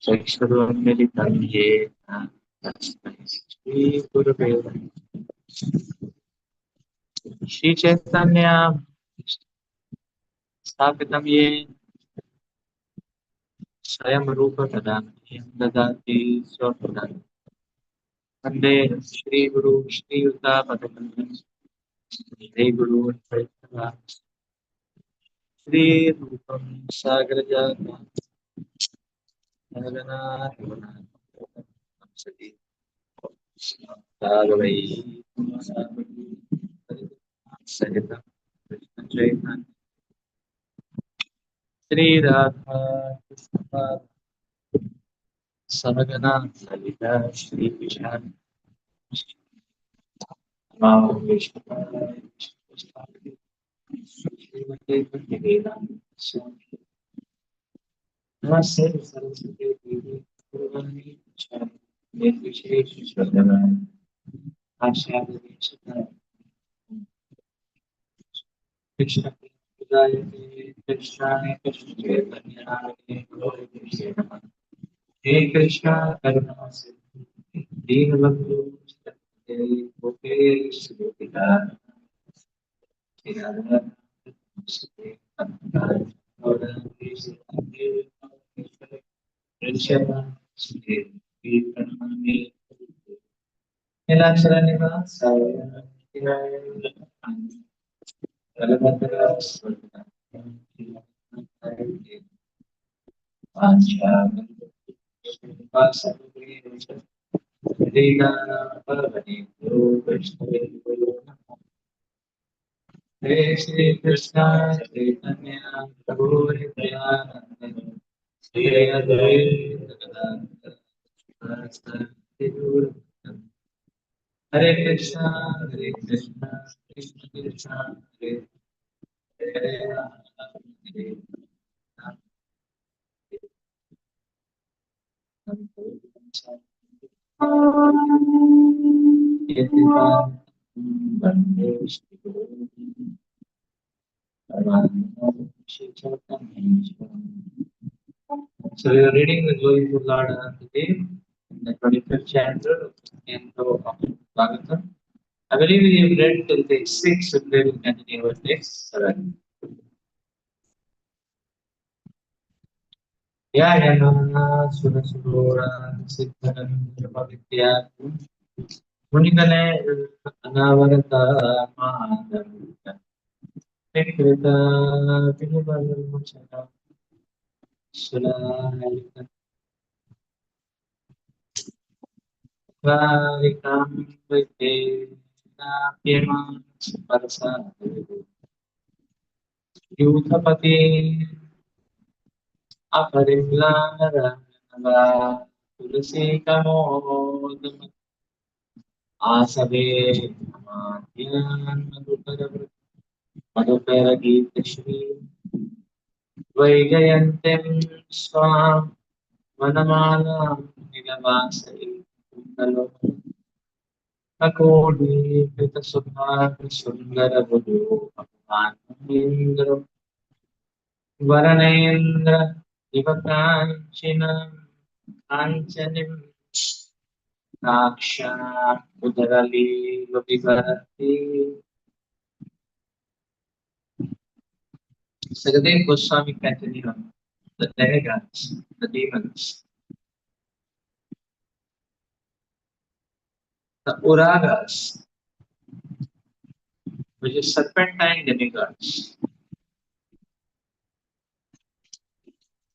चक्षुरुन्मिलितं येन तस्मै श्रीगुरवे श्रीचैतन्य स्थापितं येन स्वयं रूपकदा ददाति स्वपदान् वन्दे श्रीगुरु श्रीयुतापदकं श्रीगुरु श्रीरूपं सागरजातं राघवै सहितं कृष्णचैतन्य श्रीराधा कृष्णपाद सहगना ललिता श्रीविशाल श्रीमते भक्तिवेदांत स्वामी नमस्ते सरस्वती देवी गुरुवाणी प्रचार विशेष श्रद्धा आचार्य कृष्ण कृष्णाय कृष्ण चैतन्याय गौरवे नमः हे कृष्णा करुणा सिंधु दीनबंधु गोपेश गोपिका Hare Shri Krishna Chaitanya Prabhu Nityananda Shri Advaita Gadadhar Sivasati Gaura Hare Krishna Krishna Krishna Hare Hare Rama Hare Rama Yetivam Bande Shri Guru Paramananda Shri Chaitanya So we are reading the Glory of Lord today in the 25th chapter in the Bhagavatam. I believe we have read till page 6, so today we'll continue with page 7. Yayana Surasura Siddhanandra Pavidya Munikane Anavarata Madhavita Vikrita Vinivalamuchana Sulahalita Varikam Vite Napyama Parasa Yutapati Aparimlanara Tulasi Kamodam Asave Amadyan Madhukara Gita Shri Vaijayantem Swam Vanamala Nigavasai Kundalo Akodi Pita Subha Sundara Budu Apmanindra Varanendra Divakanchina Kanchanim Raksha Udarali Vibharati Sagadev Goswami continued on the demigods, the demons, the Uragas, which is serpentine demigods,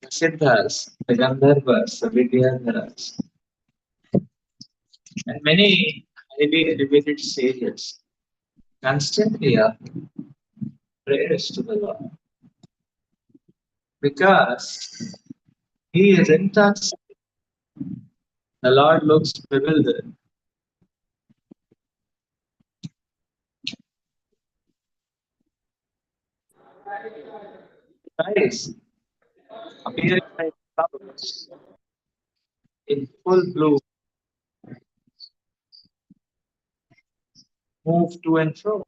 the Siddhas, the Gandharvas, the Vidyadharas, and many highly elevated sages constantly offer prayers to the Lord because he is intoxicated. The Lord looks bewildered. Eyes appearing like flowers in full bloom move to and fro.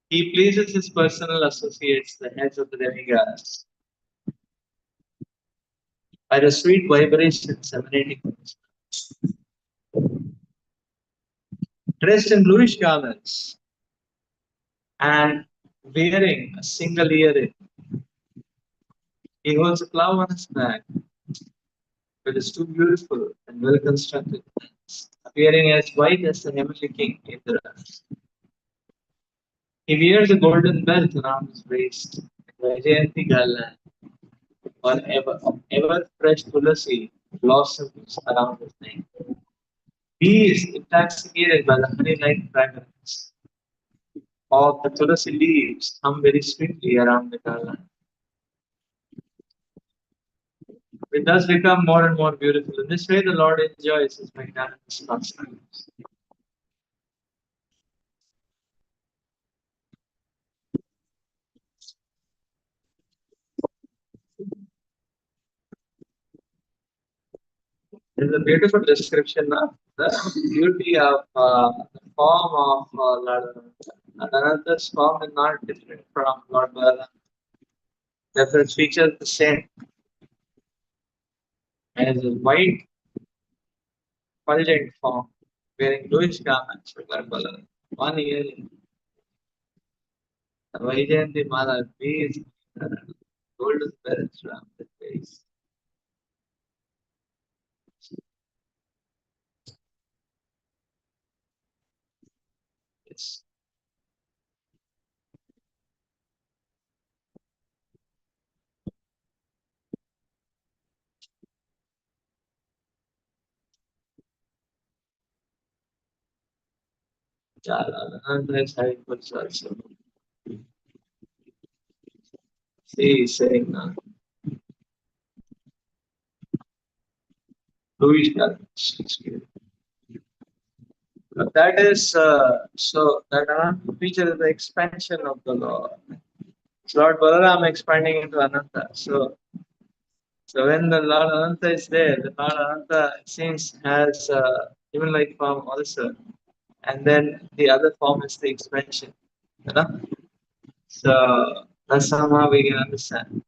He pleases his personal associates, the heads of the demigods, by the sweet vibrations emanating from his mouth. Dressed in bluish garments and wearing a single earring, he holds a plough on his back, with his two beautiful and well constructed hands, appearing as white as the heavenly king Indra. He wears a golden belt around his waist, Vaijayanti garland, or ever fresh tulasi blossoms around his neck. He is intoxicated by the honey-like fragrance of the tulasi leaves hum very sweetly around the garland. It does become more and more beautiful. In this way, the Lord enjoys his magnanimous pastimes. There's a beautiful description of the beauty of the form of Lord Ananta. And Ananta's form is not different from Lord Balaram. Therefore, its features the same. As a white, fulgent form, wearing bluish garments with Lord Balaram. One ear in the Vaijayanti Mala, these golden bells around the face. Yes. Ananta is having good also. See, he's saying bluish garments. That is so that Ananta feature is the expansion of the Lord. It's Lord Balaram expanding into Ananta. So when the Lord Ananta is there, the Lord Ananta it seems has even like form also, and then the other form is the expansion. You know? So that's somehow we can understand.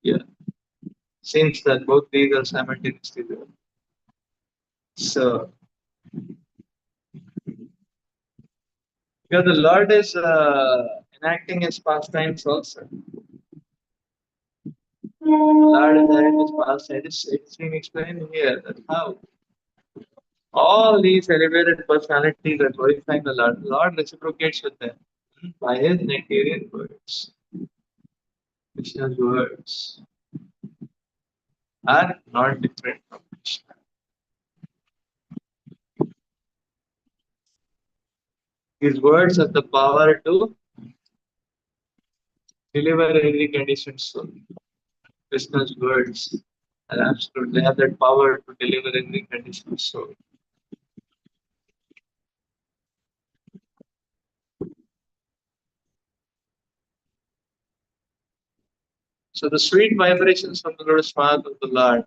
Yeah, seems that both these are simultaneously there. So because the Lord is enacting his pastimes also. Lord is having his pastimes. It's being explained here that how all these elevated personalities are glorifying the Lord. The Lord reciprocates with them by his nectarian words. Krishna's words are not different from Krishna. His words have the power to deliver every conditioned soul. Krishna's words are absolute. They have that power to deliver every conditioned soul. So the sweet vibrations from the lotus path of the Lord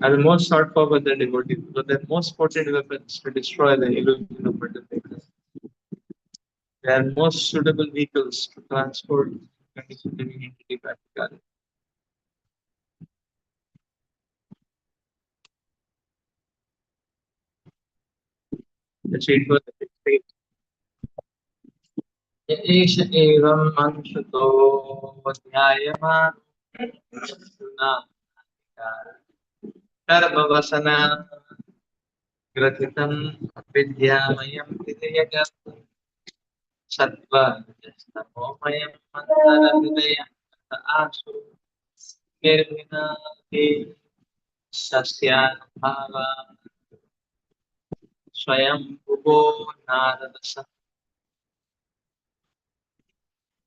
are the most sought for by the devotees, but they're most potent weapons to destroy the illusion of materialism. They are most suitable vehicles to transport conditioned living entity back to God. Let's read for the state. एष एवम् अंशतो ध्यायमान् कर्मवसना ग्रथितं विद्यामयं विधेयकम् सत्त्वमयम् अन्तरहृदयम् आसु निर्विनादि सस्यानुभावा स्वयं भुवो नारदस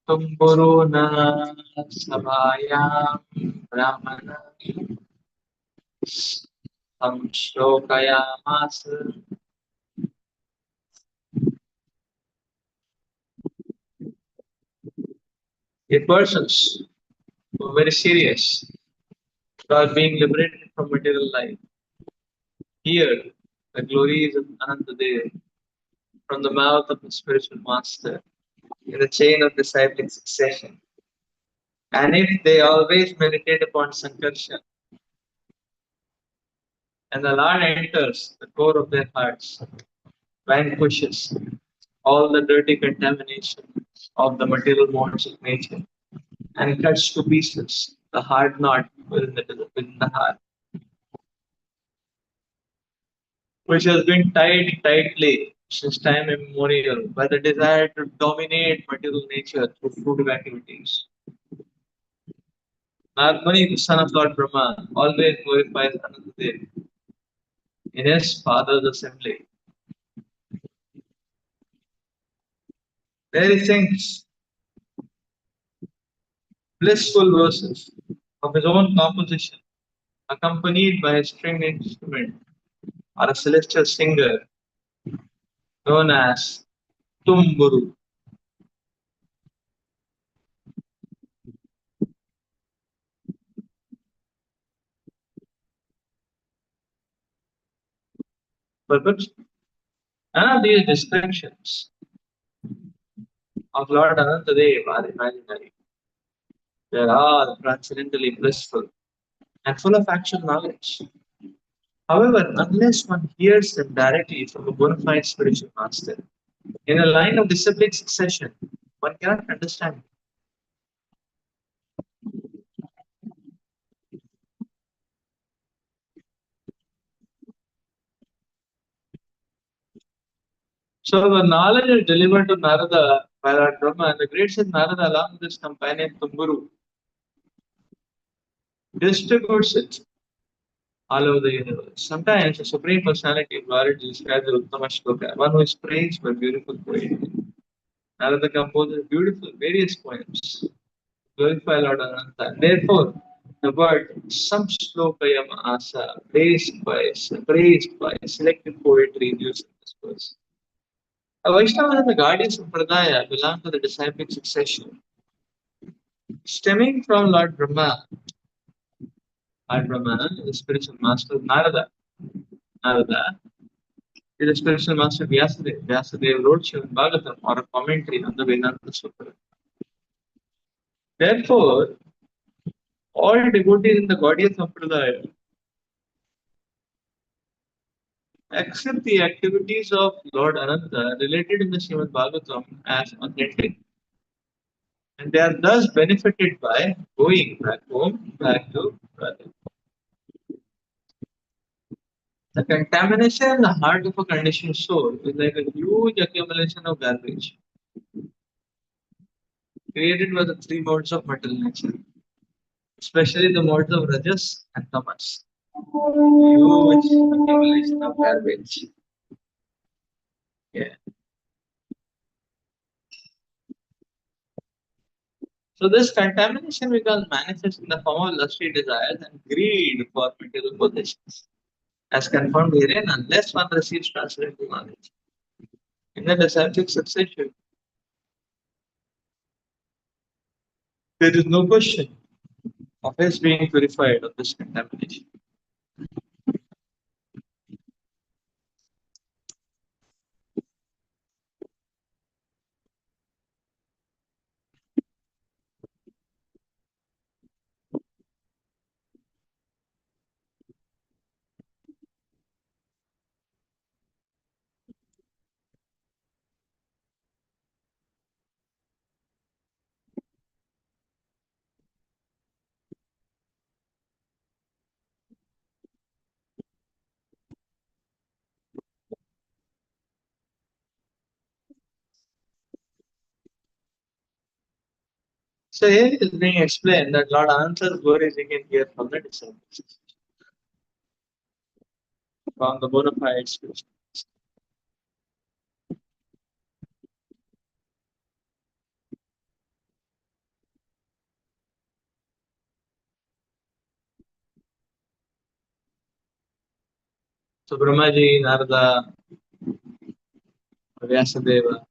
तुम्बुरो न सभायां ब्राह्मण संश्लोकयामास a persons were very serious about being liberated from material life. Here, the glories of Anantadev from the mouth of the spiritual master in the chain of discipling succession. And if they always meditate upon Sankarshan, and the Lord enters the core of their hearts, vanquishes all the dirty contamination of the material modes of nature, and cuts to pieces the hard knot within the heart, which has been tied tightly since time immemorial by the desire to dominate material nature through fruitive activities. Nagmani, the son of Lord Brahma, always glorifies Anantadev in his father's assembly. There he sings blissful verses of his own composition, accompanied by a stringed instrument or a celestial singer known as Tumburu. But none of these descriptions of Lord Anantadev are imaginary. They are all transcendently blissful and full of actual knowledge. However, unless one hears them directly from a bona fide spiritual master, in a line of disciplic succession, one cannot understand. So the knowledge is delivered to Narada by Lord Brahma, and the great Saint Narada, along with his companion Tumburu, distributes it all over the universe. Sometimes the Supreme Personality of Lord is described as Uttama Shloka, one who is praised for beautiful poetry. Narada composes beautiful various poems, glorify Lord Ananta. Therefore, the word Samslokayam Asa, praised by selected poetry is used in this verse. A Vaishnava and the Gaudiya Sampradaya belong to the disciplic succession, stemming from Lord Brahma. Lord Brahma is the spiritual master of Narada. Narada is the spiritual master of Vyasadeva. Vyasadeva wrote Srimad Bhagavatam or a commentary on the Vedanta Sutra. Therefore, all devotees in the Gaudiya Sampradaya accept the activities of Lord Ananta related in the Srimad Bhagavatam as authentic. And they are thus benefited by going back home, back to brother. The contamination in the heart of a conditioned soul is like a huge accumulation of garbage created by the three modes of material nature, especially the modes of Rajas and Tamas. Huge accumulation of garbage. Yeah. So this contamination becomes manifest in the form of lusty desires and greed for material possessions, as confirmed herein, unless one receives transcendental knowledge. In the disciplic succession, there is no question of his being purified of this contamination. So here it is being explained that Lord Ananta's glory is again here from the disciples, from the bona fide spiritual. So Brahmaji, Narada, Vyasadeva,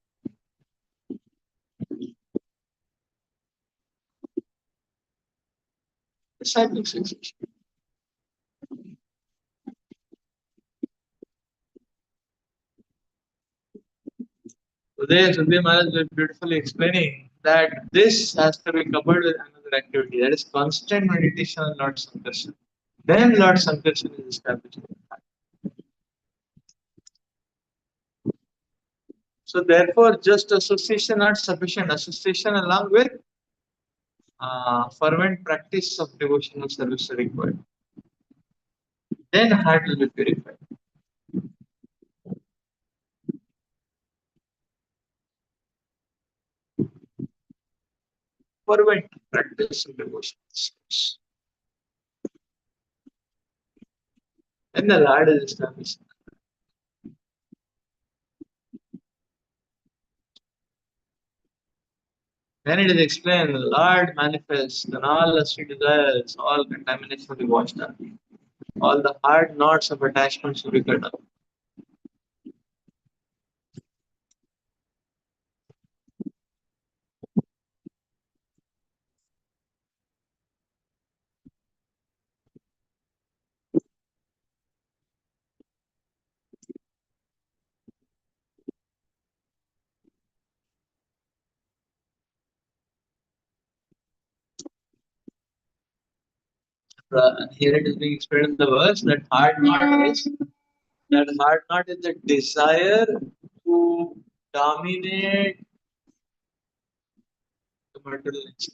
Disciple succession. Today, Sudhir Maharaj was beautifully explaining that this has to be coupled with another activity, that is constant meditation on Lord Sankarshan. Then Lord Sankarshan is established. So therefore, just association not sufficient. Association along with fervent practice of devotional service are required. Then heart will be purified. Fervent practice of devotional service. Then the Lord is established. Then it is explained, the Lord manifests, and all the sweet desires, all contamination will be washed out. All the hard knots of attachments will be cut off. Here it is being explained in the verse that hard knot is the desire to dominate the material nature.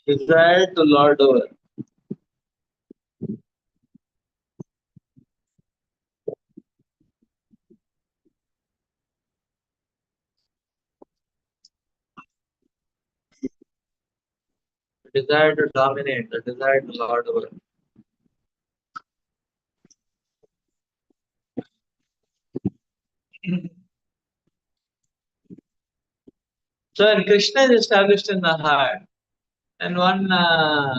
Desire to lord over. The desire to dominate, the desire to lord over. So when Krishna is established in the heart, and uh,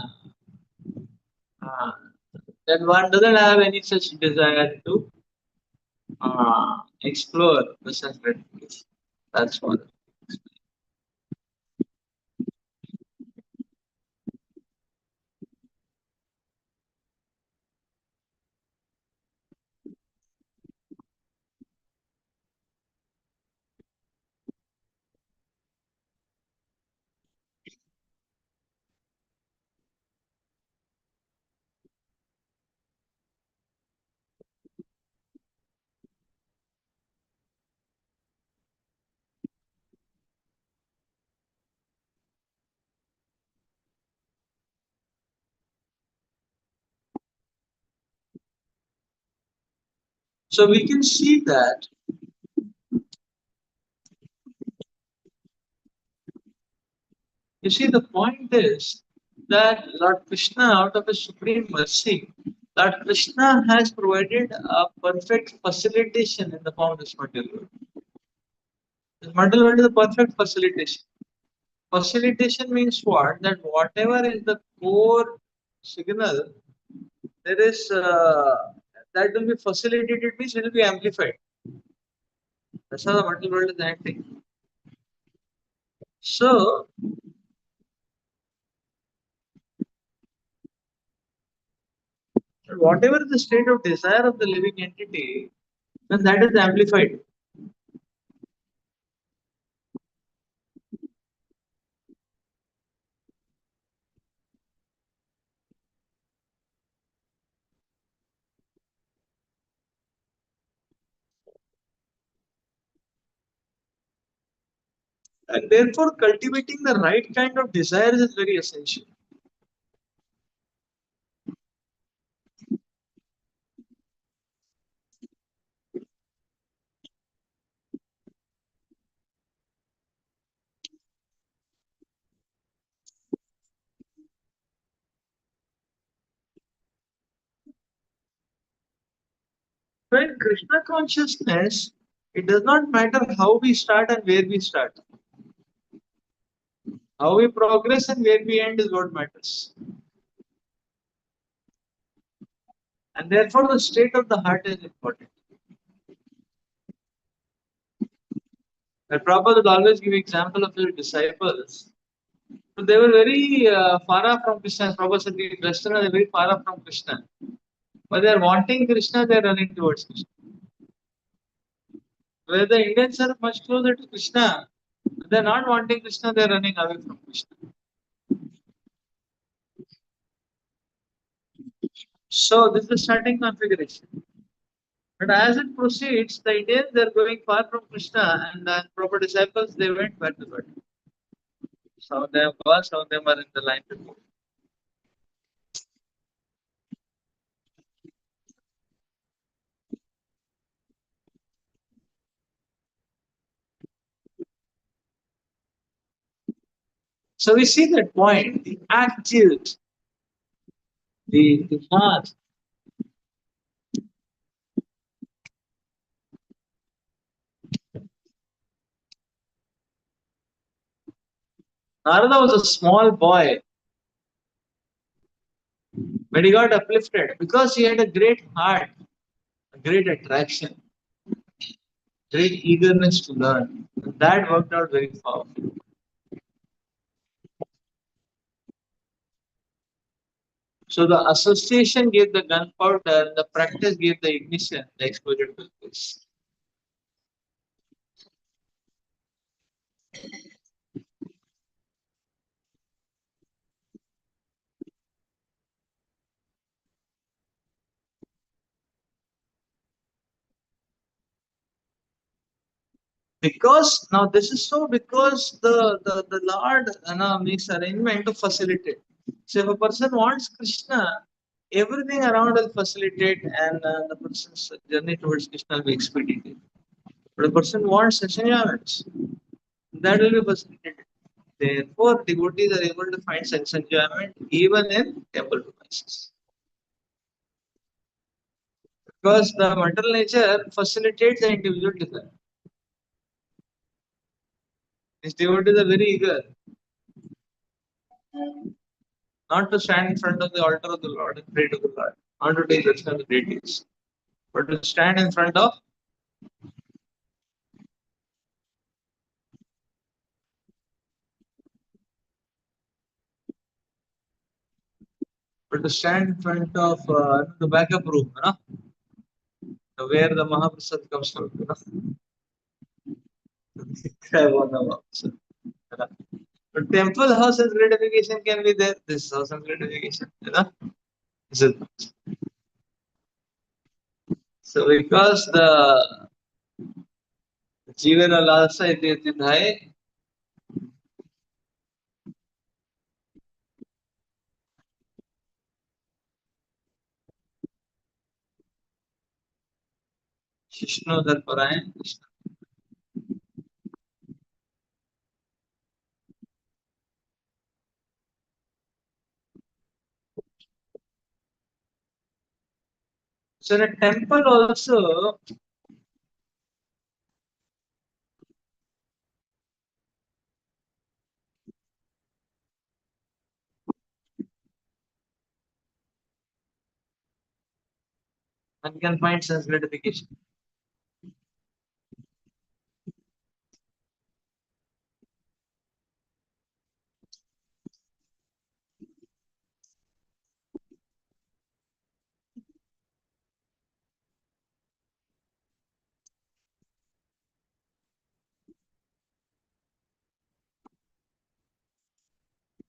then one doesn't have any such desire to explore the sacred place. That's what. So we can see that you see the point is that Lord Krishna, out of his supreme mercy, Lord Krishna has provided a perfect facilitation in the form of this material world. This material world is a perfect facilitation. Facilitation means what? That whatever is the core signal, there is that will be facilitated means it will be amplified. That's how the material world is acting. So whatever the state of desire of the living entity, then that is amplified. And therefore, cultivating the right kind of desires is very essential. When Krishna consciousness, it does not matter how we start and where we start. How we progress and where we end is what matters. And therefore, the state of the heart is important. The Prabhupada would always give example of his disciples. So they were very far off from Krishna. Prabhupada said the Westerners are very far off from Krishna. But they are wanting Krishna, they are running towards Krishna. Where the Indians are much closer to Krishna, they are not wanting Krishna, they are running away from Krishna. So this is the starting configuration. But as it proceeds, the Indians they are going far from Krishna, and the proper disciples they went back to God. Some of them were, some of them are in the line to go. So we see that point, the attitude, the heart. Narada was a small boy, but he got uplifted because he had a great heart, a great attraction, great eagerness to learn. And that worked out very powerfully. So the association gave the gunpowder, the practice gave the ignition, the explosion took place. Because now this is so because the Lord makes arrangement to facilitate. So if a person wants Krishna, everything around will facilitate and the person's journey towards Krishna will be expedited. But a person wants such enjoyments, that will be facilitated. Therefore, devotees are able to find such enjoyment even in temple premises. Because the material nature facilitates the individual desire. These devotees are very eager not to stand in front of the altar of the Lord and pray to the Lord, not to take darshan of the deities, but to stand in front of the backup room, where the Mahaprasad comes from. Grab on the Mahaprasad. But temple house and gratification can be there. This house and gratification, Is it? So because the Jivan Alasa Ityatidhai, Shishno Dharparayan, so in a temple also, one can find sense gratification.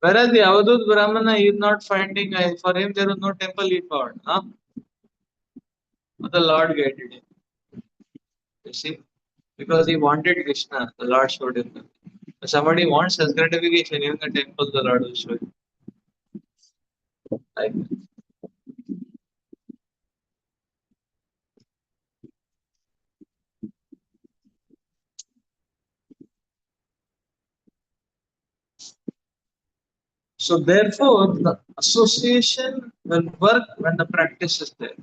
Whereas the Avadut Brahmana is not finding, for him there was no temple he found. But the Lord guided him. You see, because he wanted Krishna, the Lord showed him. If somebody wants self gratification, even the temple, the Lord will show him. Like, so therefore, the association will work when the practice is there.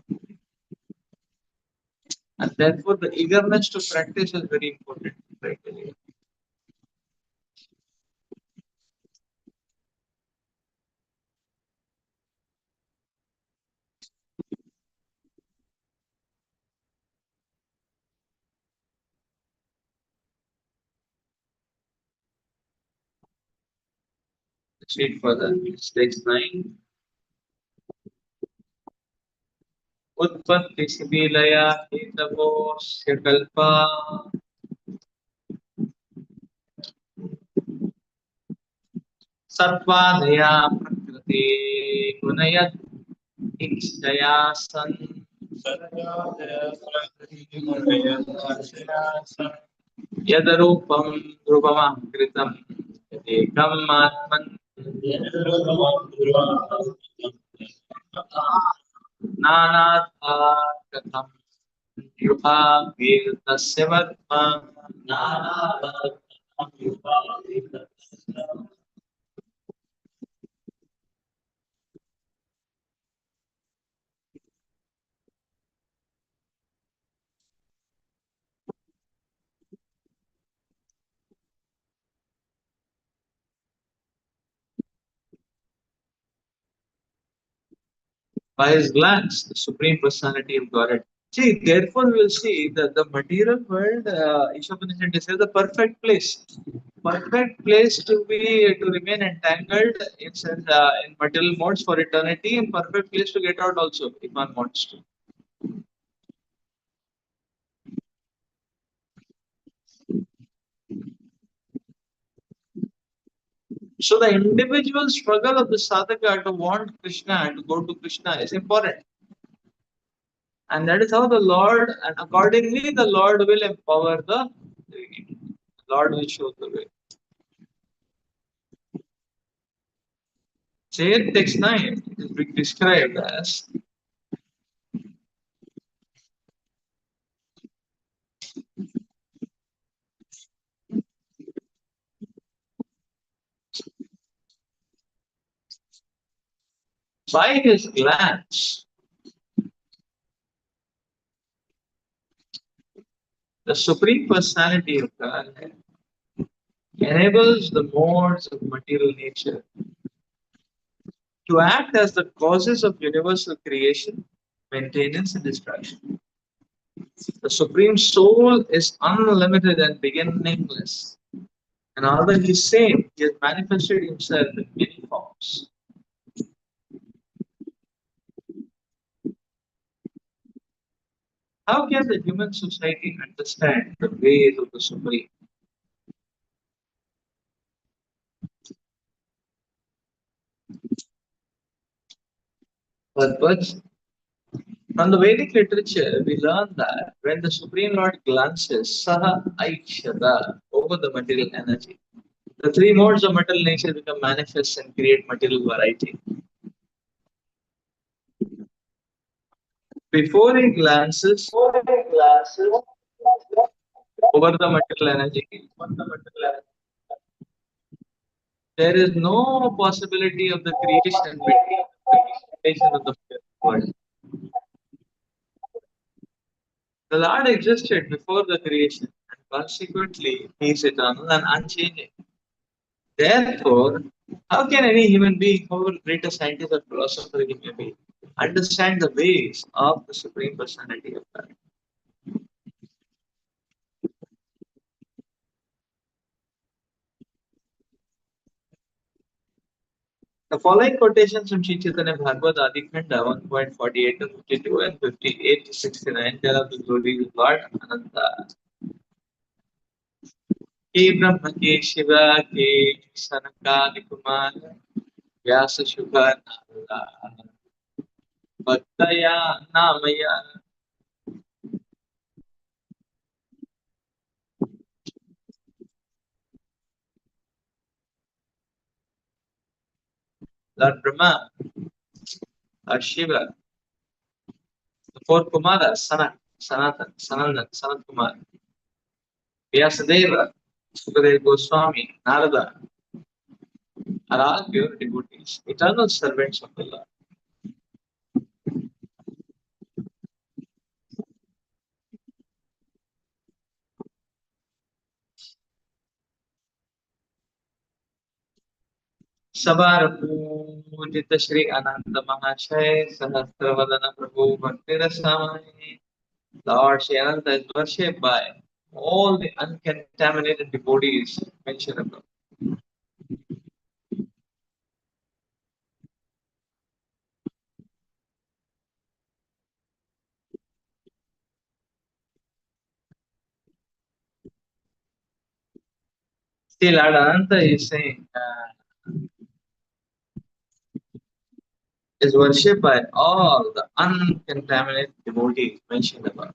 And therefore, the eagerness to practice is very important. Right? read further. Text 9. उत्पत्ति शिबिलया हेतवोऽस्य कल्पा सत्त्वादया प्रकृते गुणयत् इच्छया सन् यदरूपं ध्रुवमाकृतं यदेकम् आत्मन् नानाथा कथं युहाभिर्तस्य वर्त्मा by his glance, the Supreme Personality of Godhead. See, therefore, we will see that the material world, Ishopanishad is the perfect place to be to remain entangled in material modes for eternity, and perfect place to get out also if one wants to. So the individual struggle of the sadhaka to want Krishna, to go to Krishna is important. And that is how the Lord, and accordingly, the Lord will empower the Lord will show the way. Say text 9 is being described as by his glance, the Supreme Personality of God enables the modes of material nature to act as the causes of universal creation, maintenance, and destruction. The Supreme Soul is unlimited and beginningless. And although he is same, he has manifested himself in many forms. How can the human society understand the ways of the Supreme? But from the Vedic literature, we learn that when the Supreme Lord glances Saha Aikshata over the material energy, the three modes of material nature become manifest and create material variety. Before he glances over the material energy, there is no possibility of the creation of the world. The Lord existed before the creation, and consequently, He is eternal and unchanging. Therefore, how can any human being, however great a scientist or philosopher he may be, understand the ways of the Supreme Personality of God? The following quotations from Sri Chaitanya Bhagavad Adi Khanda 1.48 to 52 and 58 to 69 tell of the glories of Lord Ananta. Ke Brahma ke Shiva ke Sanakadi Kumar Vyasa Shubha Nala Bhaktaya Namaya. Lord Brahma, Lord Shiva, the four Kumaras, Sanatan, Sanandan, Sanat Kumar, Vyasadeva, Sukadeva Goswami, Narada are all pure devotees, eternal servants of the Lord. Sabarapujita Shri Ananda Mahashay Sahasravadana Prabhu Bhakti Rasamani. Lord Shri Ananta is worshipped by all the uncontaminated devotees mentioned above. See, Lord Ananta is saying, is worshipped by all the uncontaminated devotees mentioned above.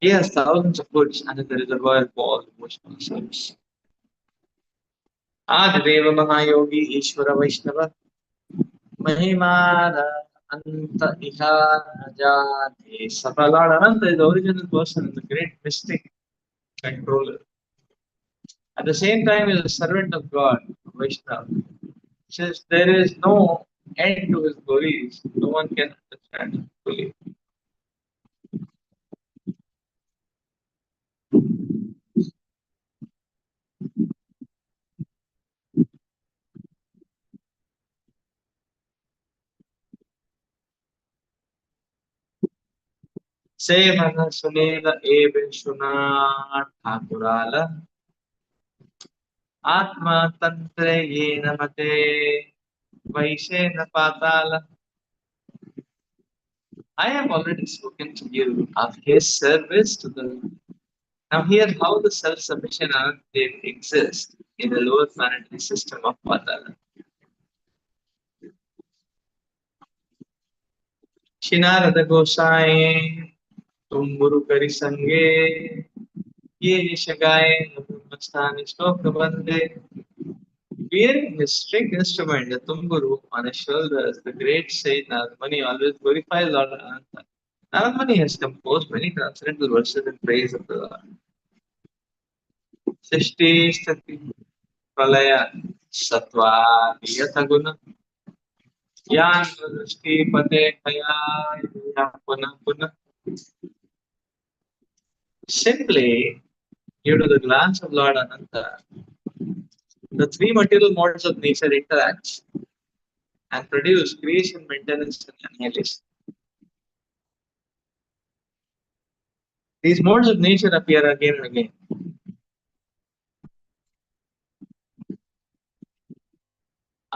He has thousands of goods and is the reservoir for all emotional service. Adiveva Mahayogi Ishvara Vaishnava Mahimara Anta Iha Najati Sapa. Lord Ananta is the original person, the great mystic controller. At the same time, he is a servant of God, Vaishnava. Since there is no end to his glories, no one can understand him fully. Say Mana Sunela Ebe Shuna Thakurala Atma Tantre Yena Mate Vaishena Patala. I have already spoken to you of his service to the Lord. Now hear how the self-sufficient Anantadev exists in the lower planetary system of Patala. Shinarada Gosai Tumburu Kari Sange Ye Nishagaye Namaskani Shloka Bande. Wearing his string instrument, the tumburu, on his shoulders, the great saint Narmani always glorifies Lord Ananta. Narmani has composed many transcendental verses in praise of the Lord. Sishti Stati Pralaya Sattva Yataguna Yan Drishti Pate Kaya Puna Puna. Simply, due to the glance of Lord Ananta, the three material modes of nature interact and produce creation, maintenance, and annihilation. These modes of nature appear again and again.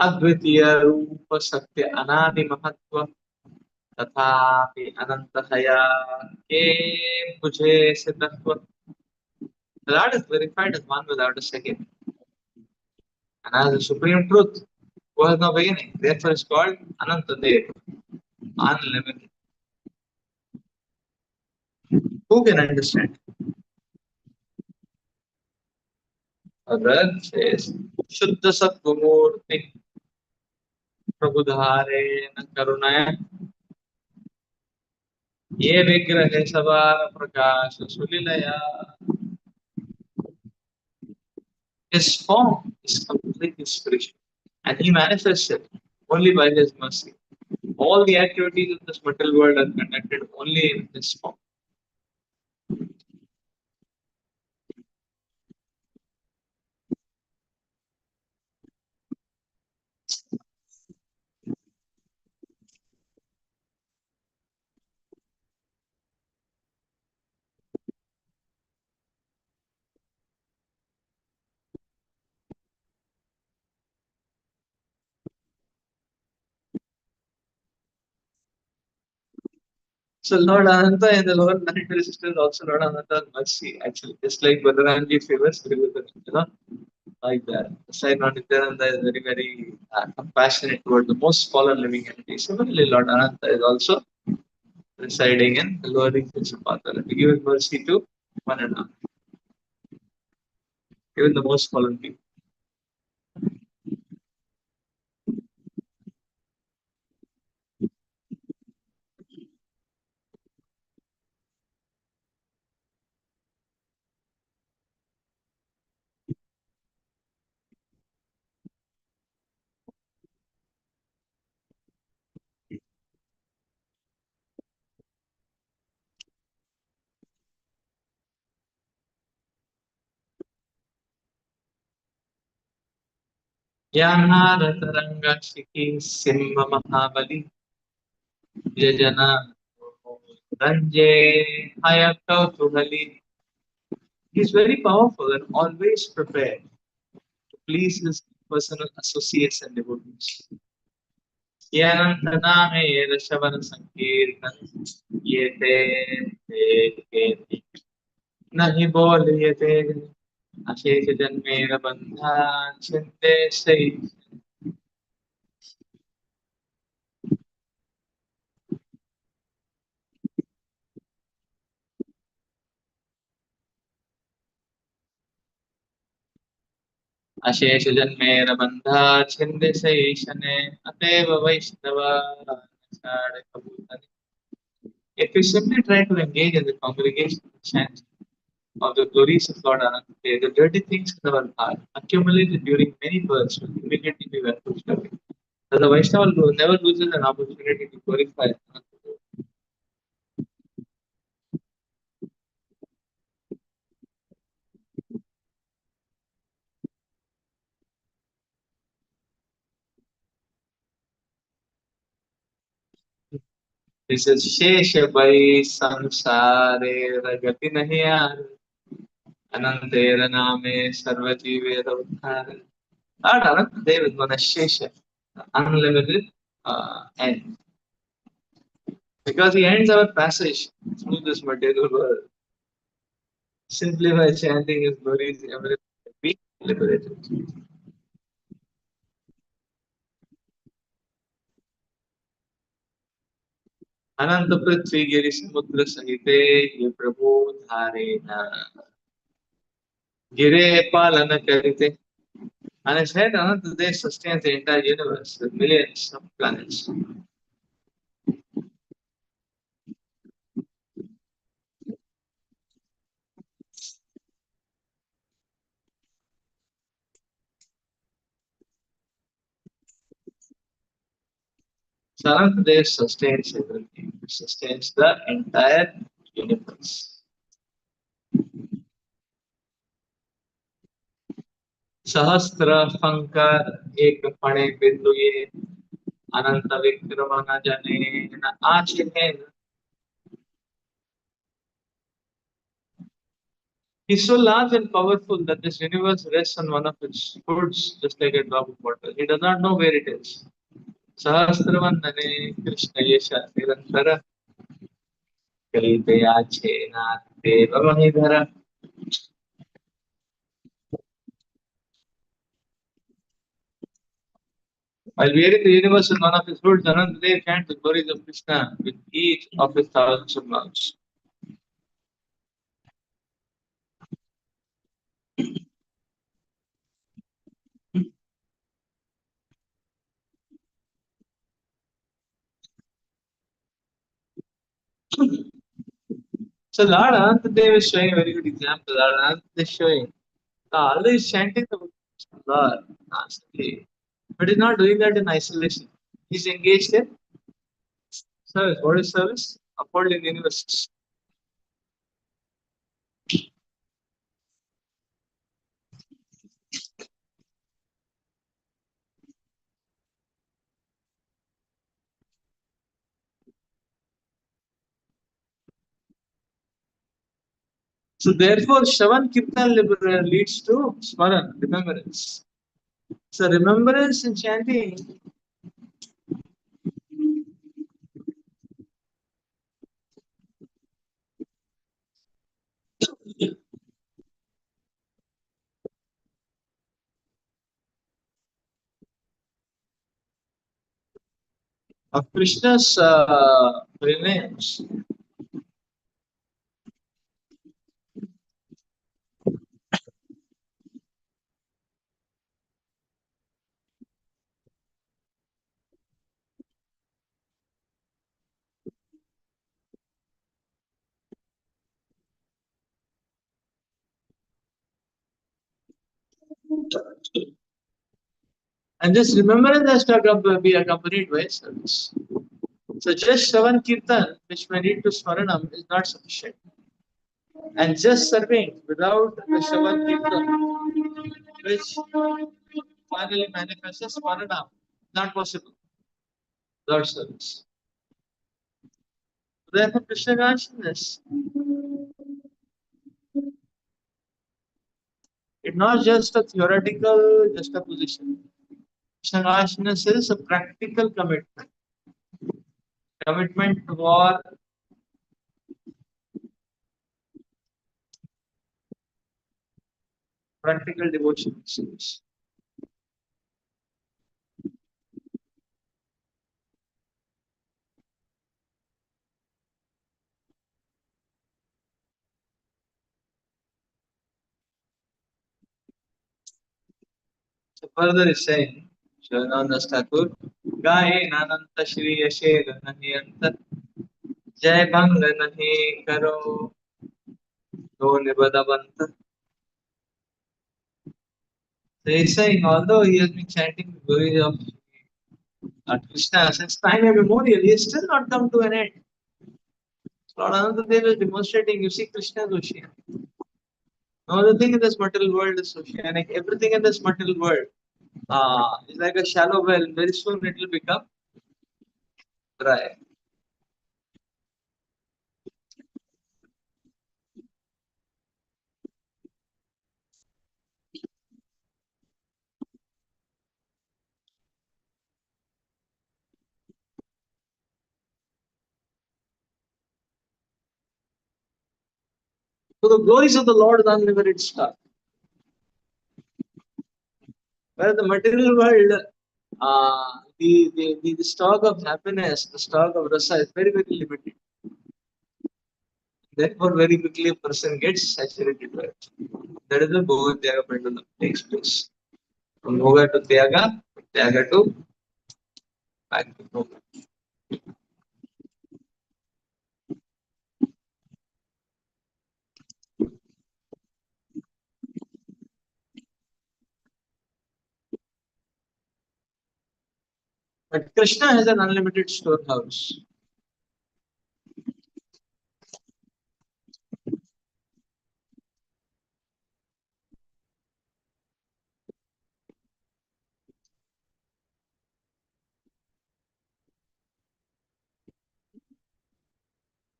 अद्वितीय रूप सत्य अनादि महत्व तथापि अनंत हया के मुझे से तत्व. The Lord is verified as one without a second, and as the supreme truth who has no beginning. Therefore, is called Anantadev, unlimited. Who can understand? Other says, Shuddha Sattvamurti Prabhudhare Karunaya Ye Vigrahe Savara Prakasha Sulilaya. His form is completely spiritual, and he manifests it only by his mercy. All the activities of this material world are conducted only in this form. So Lord Ananta in the lower planetary system is also Lord Ananta's mercy, actually. Just like Balaramji favors like that. Sai Nityananda is very, very compassionate toward the most fallen living entities. Similarly, Lord Ananta is also residing in the lower regions of Patala to give his mercy to one another, even the most fallen people. Yanaratharangashiki Simha Mahabali Yajana Ranje Hayakautuhali. He is very powerful and always prepared to please his personal associates and devotees. Yanantaname Rashavana Sankirtan Yete Nahi Bol Yete. अशेष जन्मेर बंधान छिन्ते सही अशेष जन्मेर बंधा छिन्ते सही शने अतएव वैष्णव आषाढ़ कबूतन. If you simply try to engage in the congregation chant of the glories of Lord Anandate, the dirty things in our heart, accumulated during many births, will immediately be pushed away. So the Vaishnava never loses an opportunity to glorify Anandate. This is Shesha Bai Samsare Ragati Nahiyar Anandera Name Sarvajive Ravdhara. Lord Anandate is known as Shesha, unlimited end. Because he ends our passage through this material world simply by chanting his glories, everything will be liberated. अनंत पृथ्वी गिरि समुद्र सहिते ये प्रभु धारे न गिरे पालन करते. And his head Ananta Dev sustains the entire universe with millions of planets. So Ananta Dev sustains everything, sustains the entire universe. सहस्त्र फंकर एक फणे बिंदु ये अनंत विक्रम न जने न आचिने. He's so large and powerful that this universe rests on one of its hoods, just like a drop of water. He does not know where it is. Sahasravandane Krishna Yesha Nirantara Kalpeyache Deva Mahidhara. While wearing the universe in one of his hoods, Anandadev chants the glories of Krishna with each of his thousands of mouths. So Lord Anandadev is showing a very good example. Lord Anandadev is showing Allah is chanting the Lord constantly, but he's not doing that in isolation. He's engaged in service. What is service? Upholding the universe. So therefore, Shravan Kirtan leads to Smaran, remembrance. So remembrance and chanting of Krishna's names. And this remembrance has to be accompanied by service. So just Shravan Kirtan, which may lead to Smaranam, is not sufficient. And just serving without the Shravan Kirtan, which finally manifests as Smaranam, not possible without service. Therefore, Krishna consciousness, it's not just a theoretical juxtaposition. Krishna consciousness is a practical commitment. Commitment for practical devotion series. So further is saying, Shivananda Thakur, Gaye Nananta Shri Yashed Nahi Anta Jai Bhang Nahi Karo Do Nibadavanta. So he's saying, although he has been chanting the glory of Krishna since time immemorial, he has still not come to an end. Lord Anantadev is demonstrating, you see, Krishna is ocean. No other thing in this material world is oceanic. Everything in this material world is like a shallow well. Very soon it will become dry. So the glories of the Lord is unlimited stock. Whereas the material world, the stock of happiness, the stock of rasa is very, very limited. Therefore, very quickly a person gets saturated by it. That is the Bhoga Tyaga pendulum takes place. From Bhoga to Tyaga to back to Bhoga. But Krishna has an unlimited storehouse.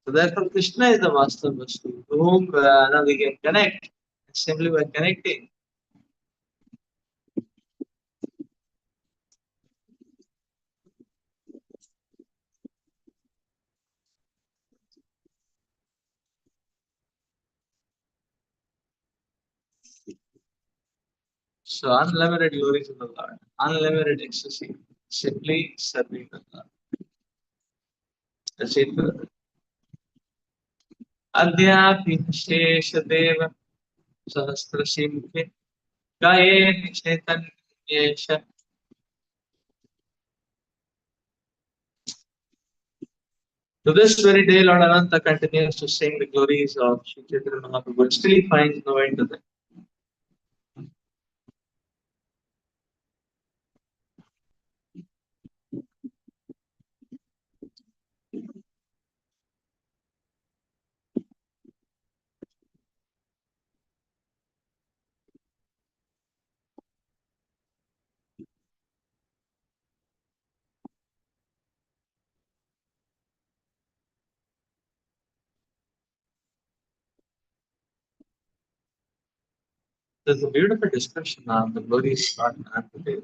So therefore, Krishna is the master Vastu, to whom now we can connect simply by connecting. So unlimited glories of the Lord, unlimited ecstasy, simply serving the Lord. That's it. अद्यापि शेषदेव सहस्रशिम्भे गाये चैतन्येश. To this very day, Lord Ananta continues to sing the glories of Sri Chaitanya Mahaprabhu. Still he finds no end to them. There's a beautiful discussion on the glories of Lord Anantadev.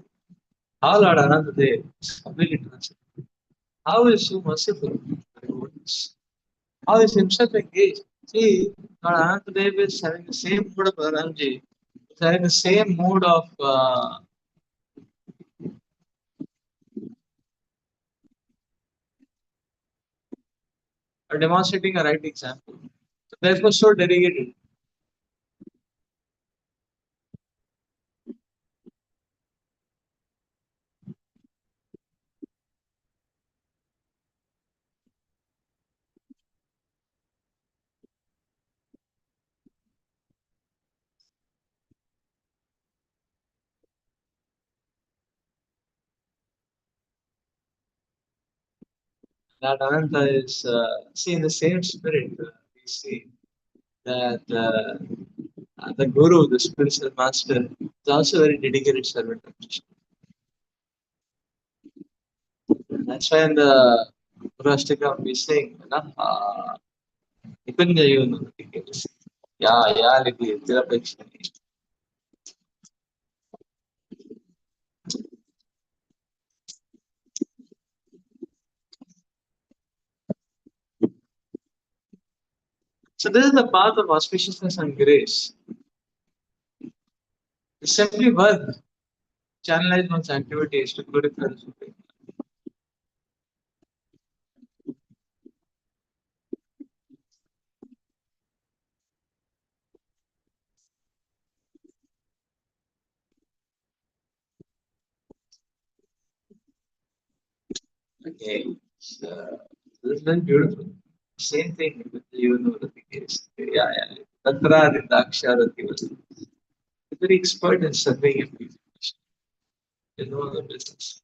How Lord Anantadev is completely transcendent. How is so merciful to the devotees? How is himself engaged? See, Lord Anantadev is having the same mood of Balaramji, is having the same mood of demonstrating a right example. So therefore, so dedicated. That Ananta is, see, in the same spirit, we see that the Guru, the spiritual master, is also a very dedicated servant of Krishna. That's why in the Guru we sing, Nikunjayunu, Ya Liti, Tirapekshani. So this is the path of auspiciousness and grace. simply work, channelize one's activities to glorify the Supreme. Okay, so this is very beautiful. Same thing with the Yuvanurati case. Yeah, yeah. Tatra Daksharati was very expert in surveying and people. You know the business.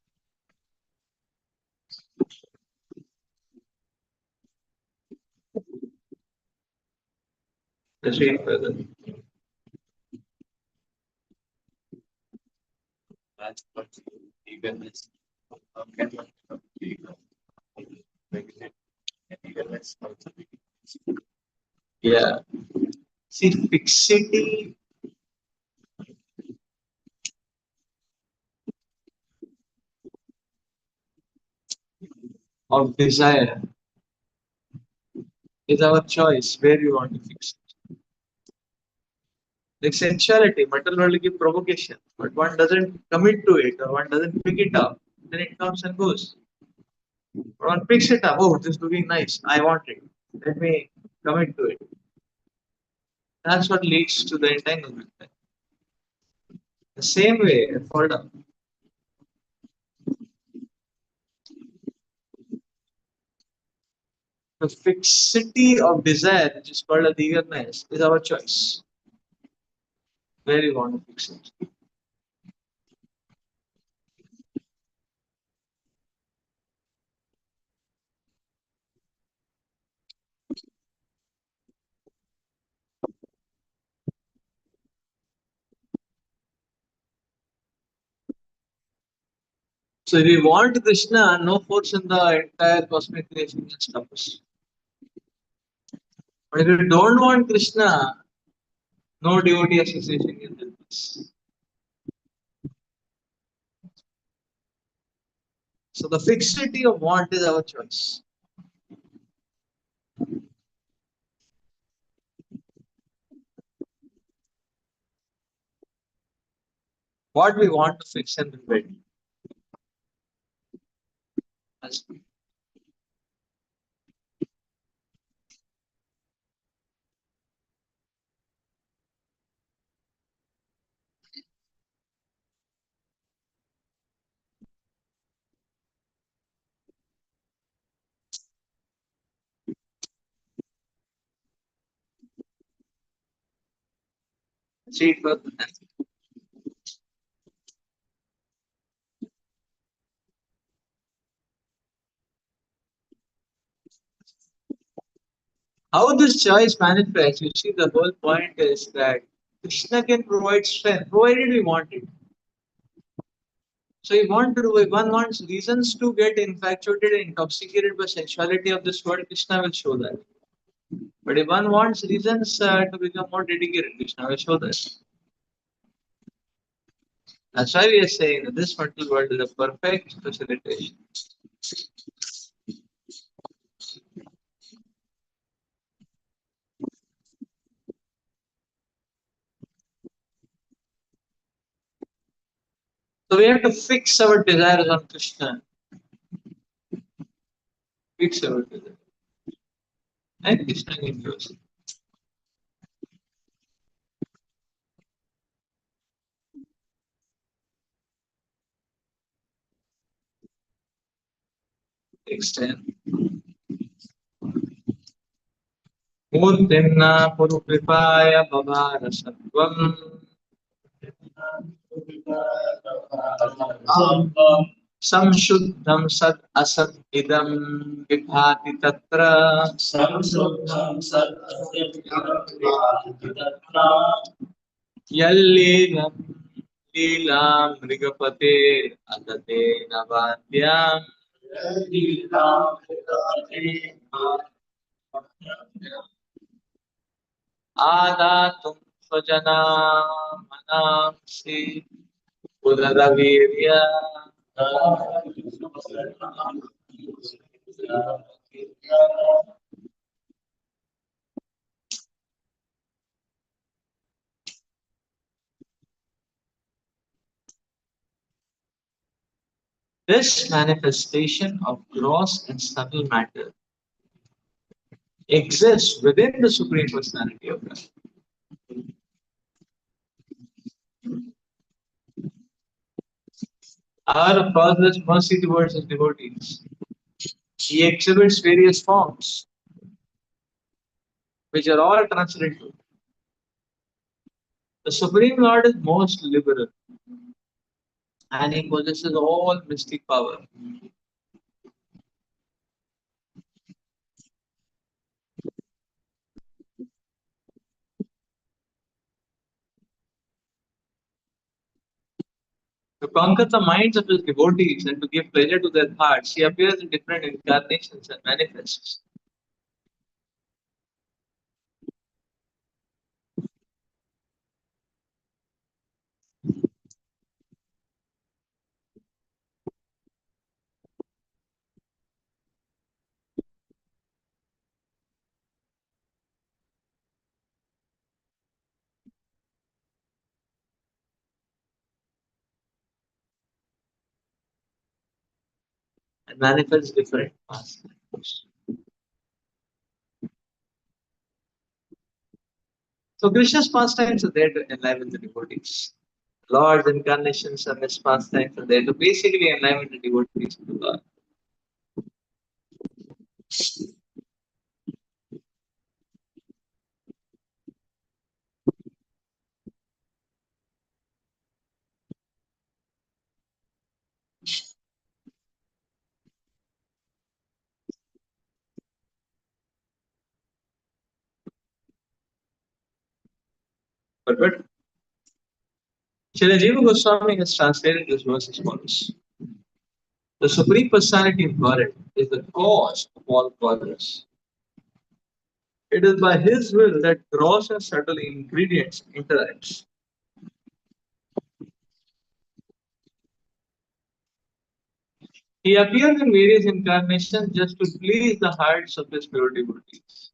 The same further. That's what eagerness. Okay. Eagerness. Yeah. See, fixity of desire is our choice where we want to fix it. Like sensuality, material world give provocation, but one doesn't commit to it or one doesn't pick it up, then it comes and goes. Or one picks it up, oh, this is looking nice, I want it. Let me commit to it. That's what leads to the entanglement. The same way, fall down. The fixity of desire, which is called as eagerness, is our choice. Where we want to fix it. So if we want Krishna, no force in the entire cosmic creation can stop us. But if we don't want Krishna, no devotee association can help us. So the fixity of want is our choice. What we want to fix and build. See, how this choice manifests, you see, the whole point is that Krishna can provide strength, provided we want it. So if one wants reasons to get infatuated and intoxicated by sensuality of this world, Krishna will show that. But if one wants reasons to become more dedicated, Krishna will show that. That's why we are saying that this material world is a perfect facilitation. So we have to fix our desires on Krishna. Fix our desires. And Krishna can give us. Extend. Murtimna Purukripaya Bhavara Sattvam Samshuddham Sat Asat Idam Vibhati Tatra Yallelam Leela Mrigapate Adate Navadyam Adatum Swajana Manamsi Udaravirya This manifestation of gross and subtle matter exists within the Supreme Personality of God. Out of causeless mercy towards his devotees, he exhibits various forms, which are all transcendental. The Supreme Lord is most liberal, and he possesses all mystic power. To conquer the minds of his devotees and to give pleasure to their hearts, he appears in different incarnations and manifests. And manifests different pastimes. So Krishna's pastimes are there to enliven the devotees. Lord's incarnations and his pastimes are there to basically enliven the devotees of the Lord. But Srila Jiva Goswami has translated this verse as follows. The Supreme Personality of Godhead is the cause of all progress. It is by His will that gross and subtle ingredients interact. He appears in various incarnations just to please the hearts of his pure devotees.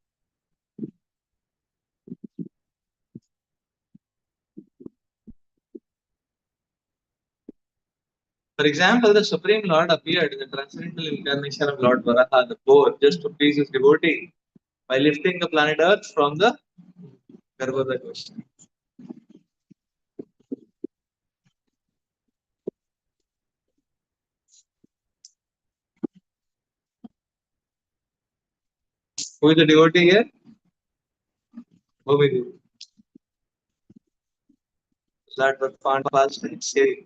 For example, the Supreme Lord appeared in the transcendental incarnation of Lord Varaha, the boar, just to please his devotee by lifting the planet Earth from the Garbhoda ocean. Who is the devotee here? Bhumi Devi. Lord Bhagwan Palstan saying,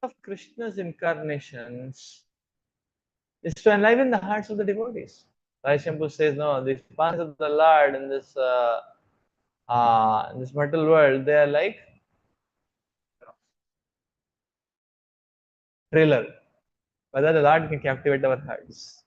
one of Krishna's incarnations is to enliven the hearts of the devotees. Vaishambhu says, no, the paths of the Lord in this mortal world, they are like thriller, whether the Lord can captivate our hearts.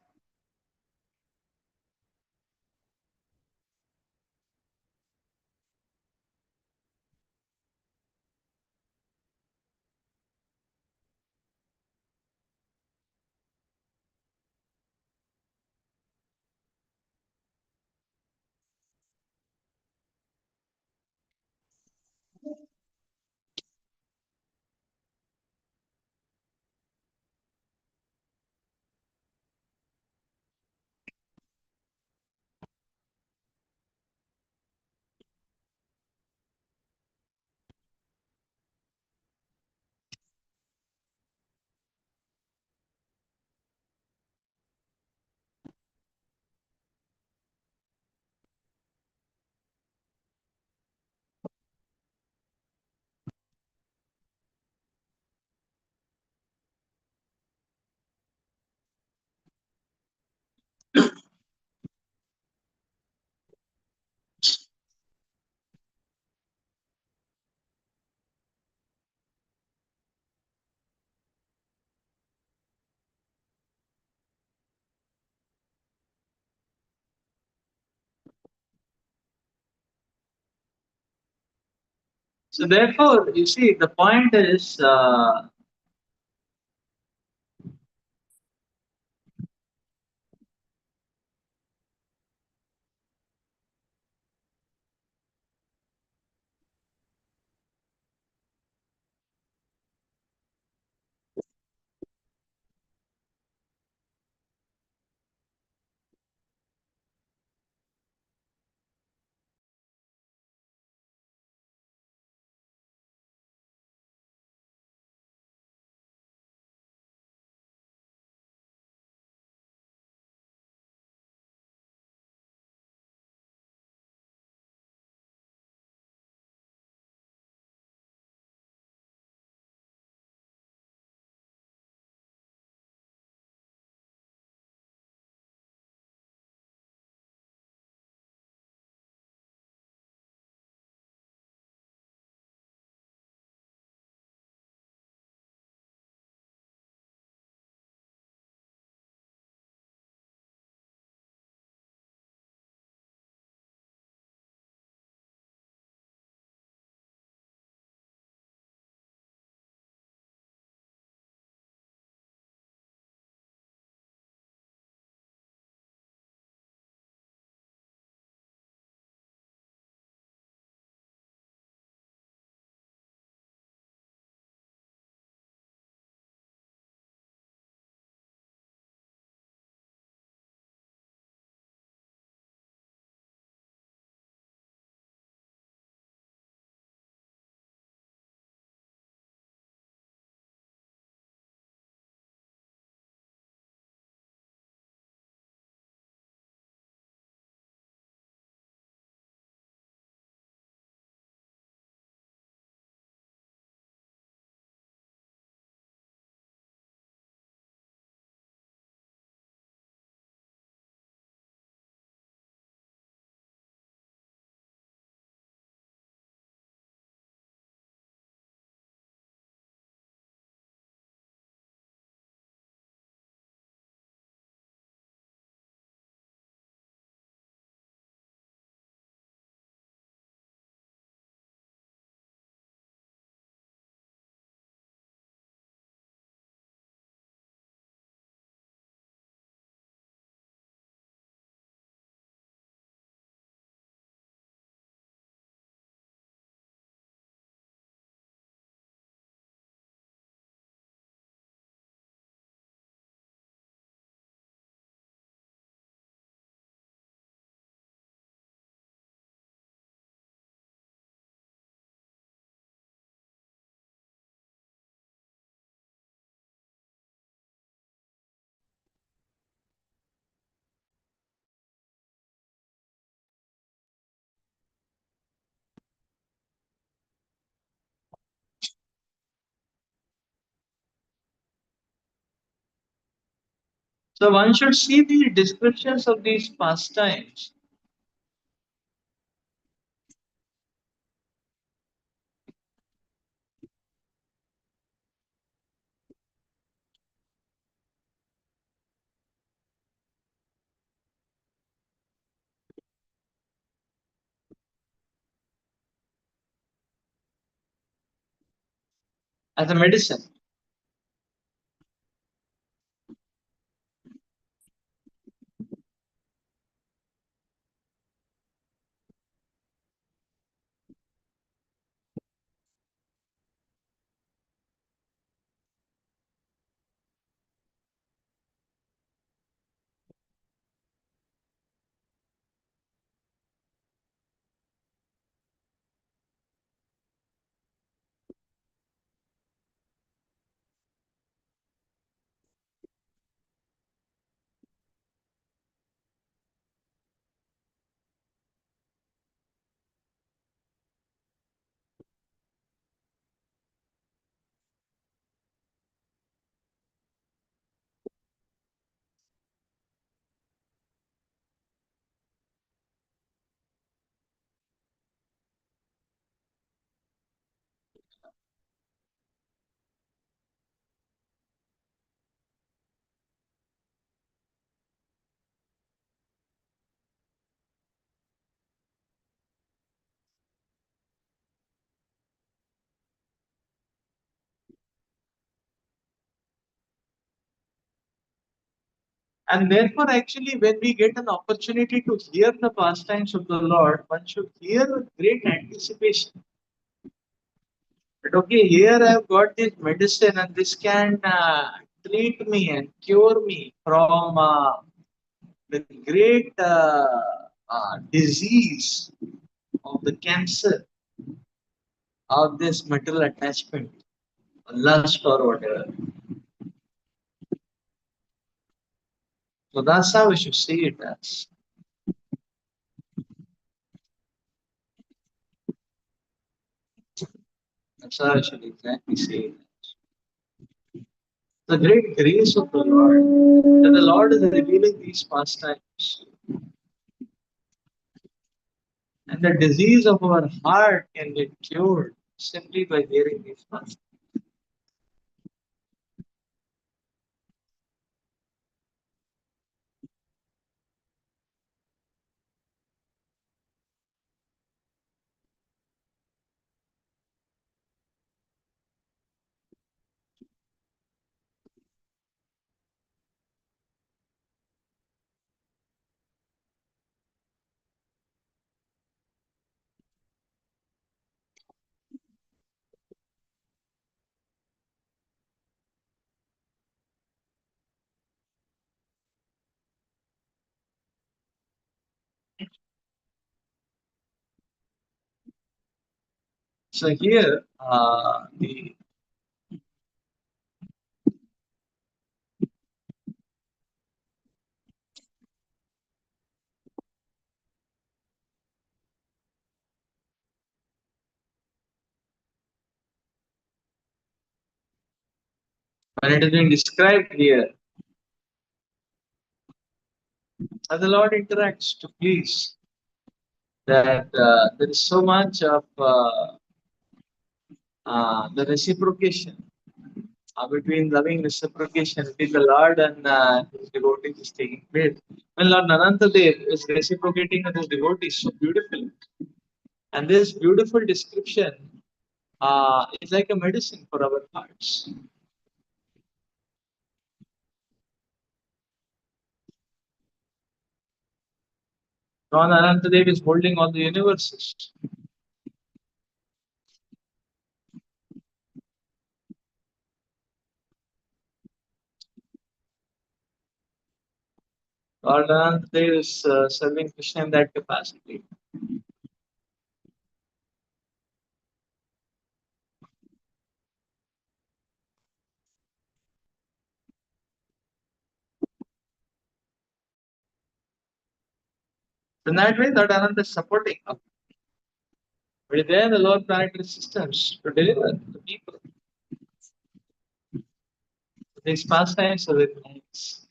So therefore, you see, the point is, so one should see the descriptions of these pastimes. As a medicine. And therefore, actually, when we get an opportunity to hear the pastimes of the Lord, one should hear with great anticipation. But okay, here I've got this medicine, and this can treat me and cure me from the great disease of the cancer of this material attachment, lust or whatever. So that's how we should see it as. That's how I should exactly see it. The great grace of the Lord, that the Lord is revealing these pastimes. And the disease of our heart can get cured simply by hearing these pastimes. So here, when it is being described here, as the Lord interacts to please, that there is so much of the reciprocation between loving reciprocation between the Lord and his devotees is taking place. When Lord Nanantadev is reciprocating with his devotees so beautifully, and this beautiful description is like a medicine for our hearts. Lord Anantadev is holding all the universes. Lord Anantadev is serving Krishna in that capacity. In that way, Lord Ananda is supporting. But there the lower planetary systems to deliver to people. These pastimes are very nice.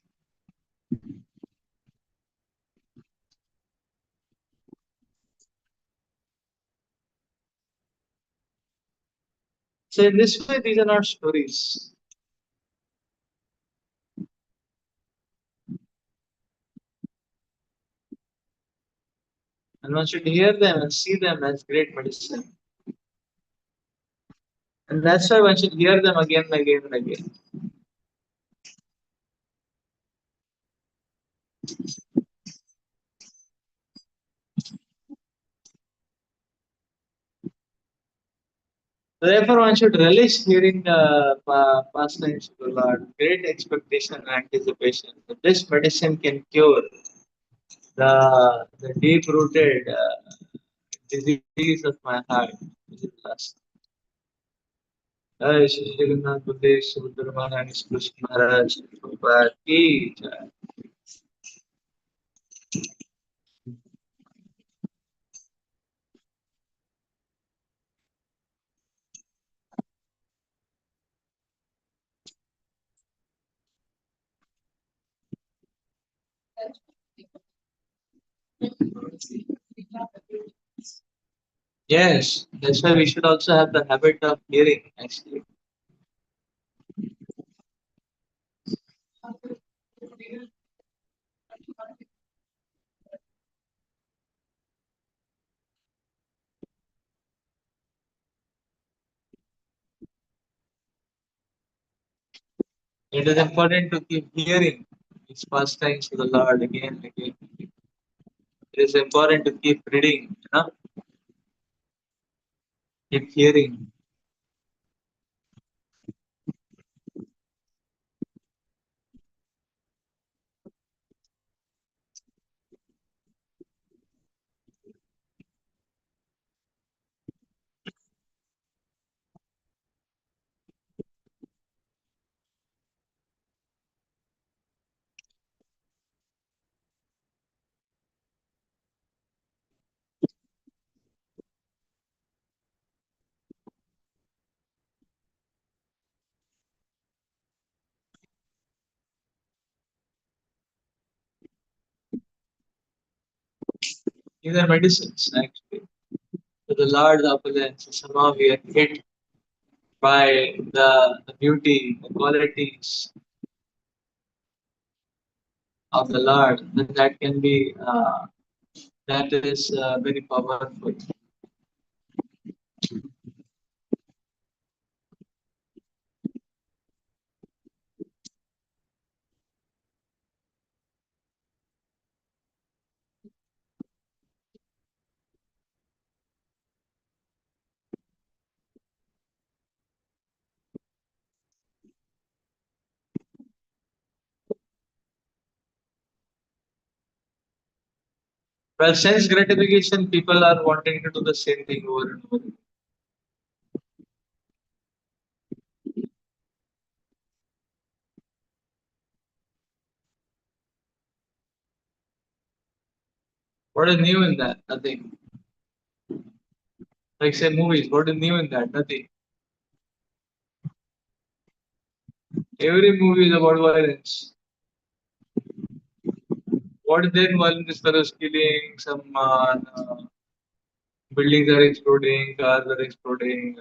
So in this way, these are not stories. And one should hear them and see them as great medicine. And that's why one should hear them again and again and again. Therefore, one should relish hearing the pastimes of the Lord, great expectation and anticipation that this medicine can cure the deep rooted disease of my heart, which is lust. जय श्री जगन्नाथ बलदेव सुभद्रा महारानी कृष्ण महाराज की जय. Yes, that's why we should also have the habit of hearing, actually. It is important to keep hearing. his pastimes to the Lord again and again. It is important to keep reading, keep hearing. These are medicines actually. To the Lord's opulence, somehow we are hit by the beauty, the qualities of the Lord, then that can be that is very powerful. Well, sense gratification, people are wanting to do the same thing over and over. What is new in that? Nothing. Like say movies, what is new in that? Nothing. Every movie is about violence. What is there in violence? This fellow is killing, some buildings are exploding, cars are exploding,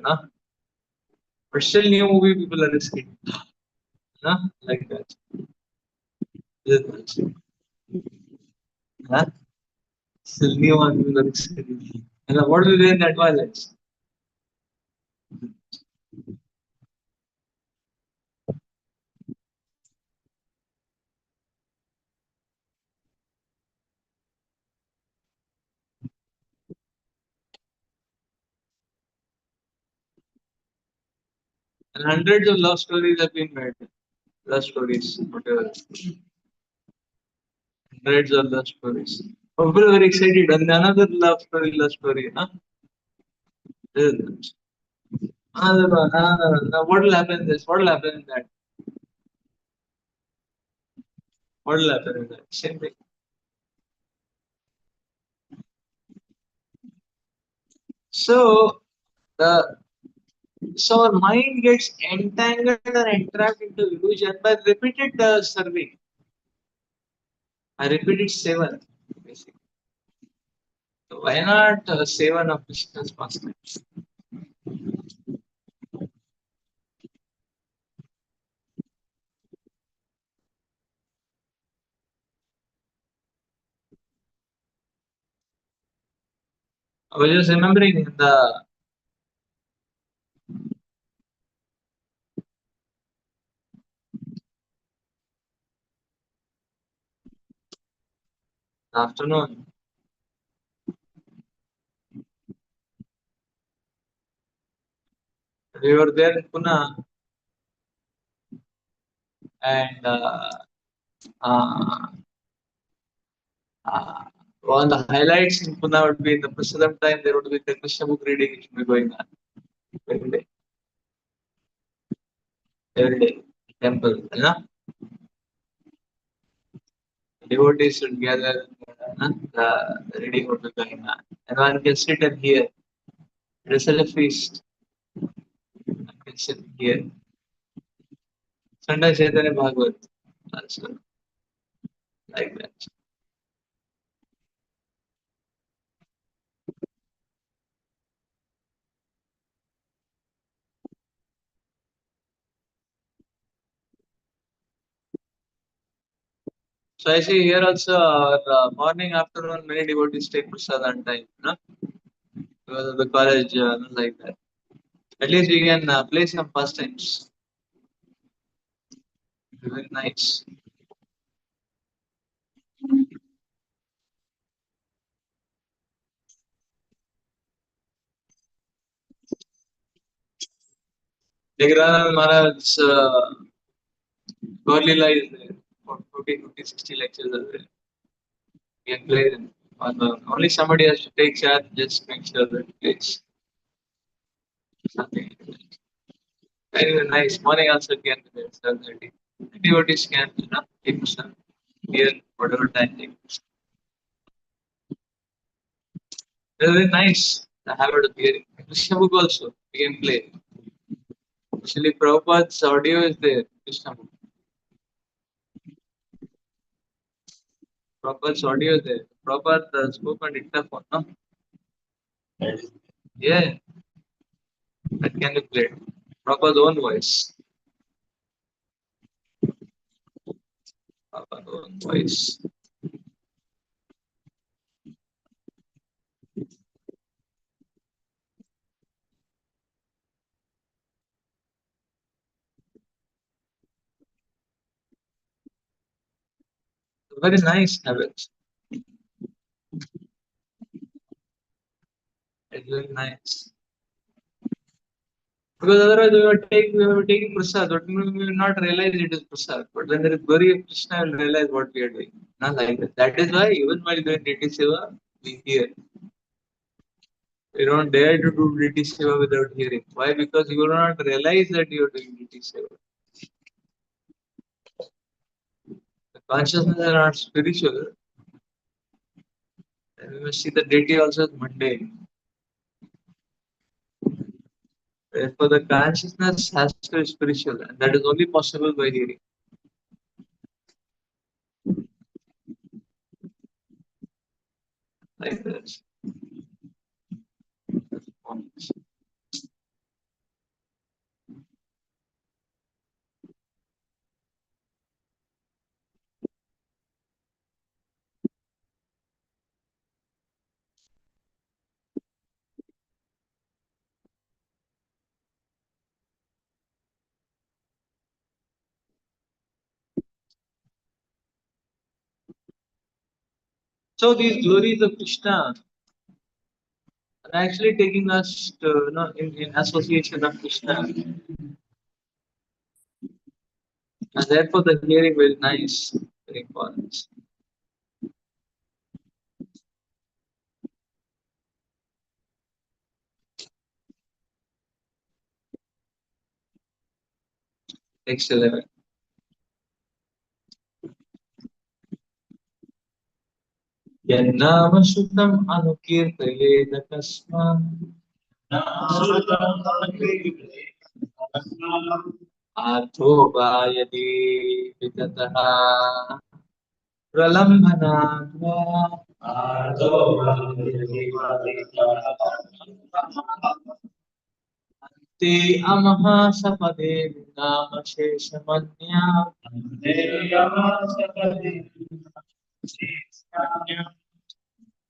But still new movie people are risking, Like that. Huh? Still new one people are risking. And what will be in that violence? And hundreds of love stories have been made. Love stories, whatever. Hundreds of love stories. People are very excited. And another love story, Another one, another one. Now, what will happen in this? What will happen in that? What will happen in that? Same thing. So, the so our mind gets entangled or entrapped into illusion by repeated serving. I repeated seven, basically. So why not seven of Krishna's pastimes? I was just remembering in the afternoon. We were there in Pune, and uh, one of the highlights in Pune would be in the Prasadam time. There would be the Krishna book reading, which would be going on every day, every day. Temple, devotees should gather, the reading would be going on, and one can sit and hear. It is a feast. One can sit and hear. Sometimes Chaitanya Bhagavat also like that. So I see here also morning, afternoon, many devotees take prasadam time, because of the college, like that. At least we can play some pastimes. Very nice. Nagarajan Maharaj's Gaur-Lila is there. For 40, 50, 60 lectures are there. You can play them. Only somebody has to take charge, just make sure that it's something. Very nice. Morning also can be there, 7:30. Devotees can, take some here, whatever time they use. It's very nice. The habit of hearing. Krishna book also, we can play. Actually, Prabhupada's audio is there. Krishna book. Prabhupada's audio is there. Prabhupada spoke on dictaphone, no? Yeah, that can be played. Prabhupada's own voice. Prabhupada's own voice. Very nice habit. It's very nice. Because otherwise we were taking prasad, but we will not realize it is prasad. But when there is glory of Krishna, we will realize what we are doing. Not like that. That is why even while doing Diti Seva, we hear. We don't dare to do Diti Seva without hearing. Why? Because you will not realize that you are doing Diti Seva. The consciousness are not spiritual. And we must see the deity also as mundane. Therefore, the consciousness has to be spiritual, and that is only possible by hearing. Like this. So these glories of Krishna are actually taking us to, in association of Krishna. And therefore the hearing very nice, very important. Next 11. Yannama Shuddham Anukirtayeda Kasma Atho Vayadi Vidataha Pralambhanatva Te Amaha Sapade Nama Sheshamanya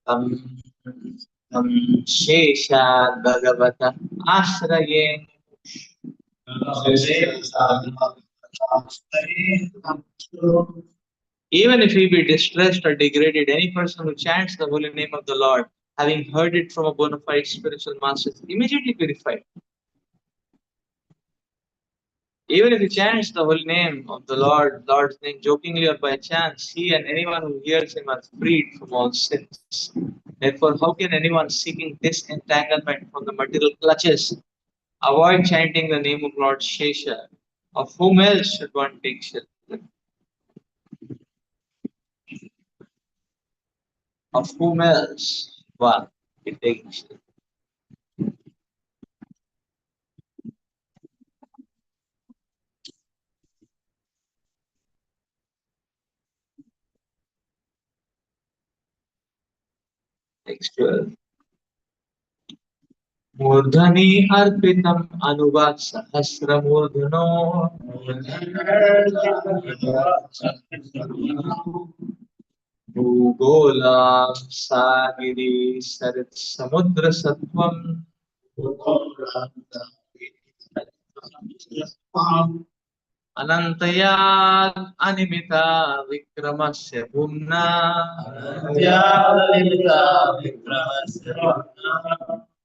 Tam Tam Shesha Bhagavata Ashrayen. Even if he be distressed or degraded, any person who chants the holy name of the Lord, having heard it from a bona fide spiritual master, is immediately purified. Even if he chants the holy name of the Lord's name jokingly or by chance, he and anyone who hears him are freed from all sins. Therefore, how can anyone seeking disentanglement from the material clutches avoid chanting the name of Lord Shesha? Of whom else should one take shelter? Of whom else one can take shelter? Next 12. मूर्धनि अर्पितम् अनुवाद सहस्रमूर्धनो भूगोलां सागिरी सरित् समुद्र सत्वम् अनन्तयात् अनिमिता विक्रमस्य भुम्ना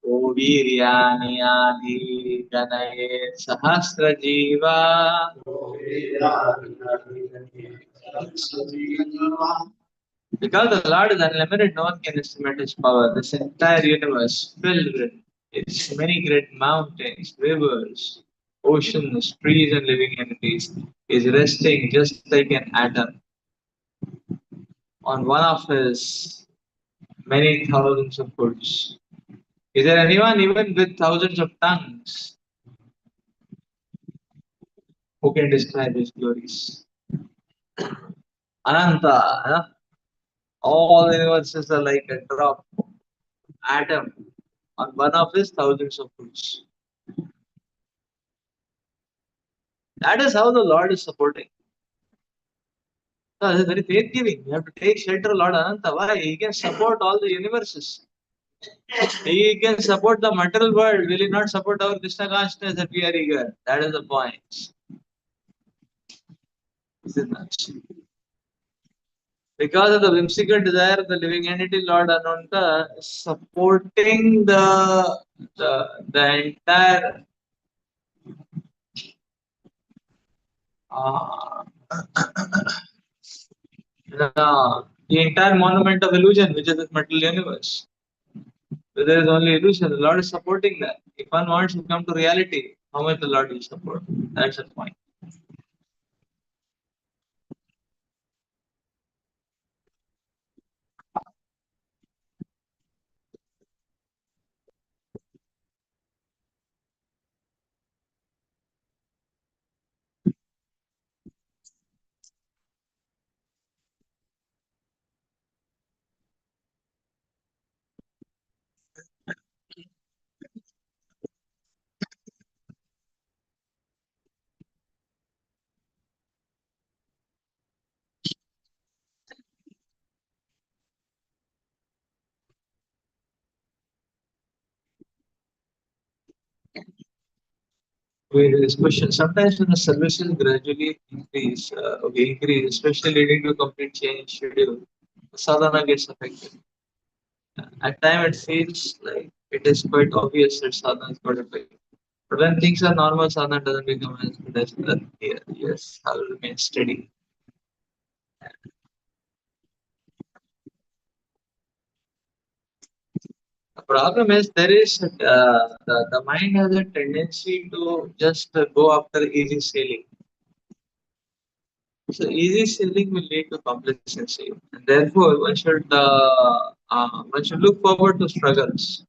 ओ वीर्याणि आदि गणये सहस्रजीवा because the Lord is unlimited, no one can estimate his power. This entire universe filled with its many great mountains, rivers, oceans, trees, and living entities is resting just like an atom on one of his many thousands of hoods. Is there anyone even with thousands of tongues who can describe his glories? Ananta, huh? All universes are like a drop, atom on one of his thousands of hoods. That is how the Lord is supporting. So it is very faith giving. You have to take shelter, Lord Ananta. Why? He can support all the universes. He can support the material world. Will he not support our Krishna consciousness that we are eager? That is the point. Is it not? Because of the whimsical desire of the living entity, Lord Ananta is supporting the entire uh, the entire monument of illusion, which is this material universe. So there is only illusion. The Lord is supporting that. If one wants to come to reality, how much the Lord will support? That's the point. With this question, sometimes when the services gradually increase, especially leading to a complete change in schedule, sadhana gets affected. At times it feels like it is quite obvious that sadhana is got affected. But when things are normal, sadhana doesn't become as good as earlier. Yes, I will remain steady. The problem is there is the mind has a tendency to just go after easy sailing. So easy sailing will lead to complacency, and therefore one should look forward to struggles.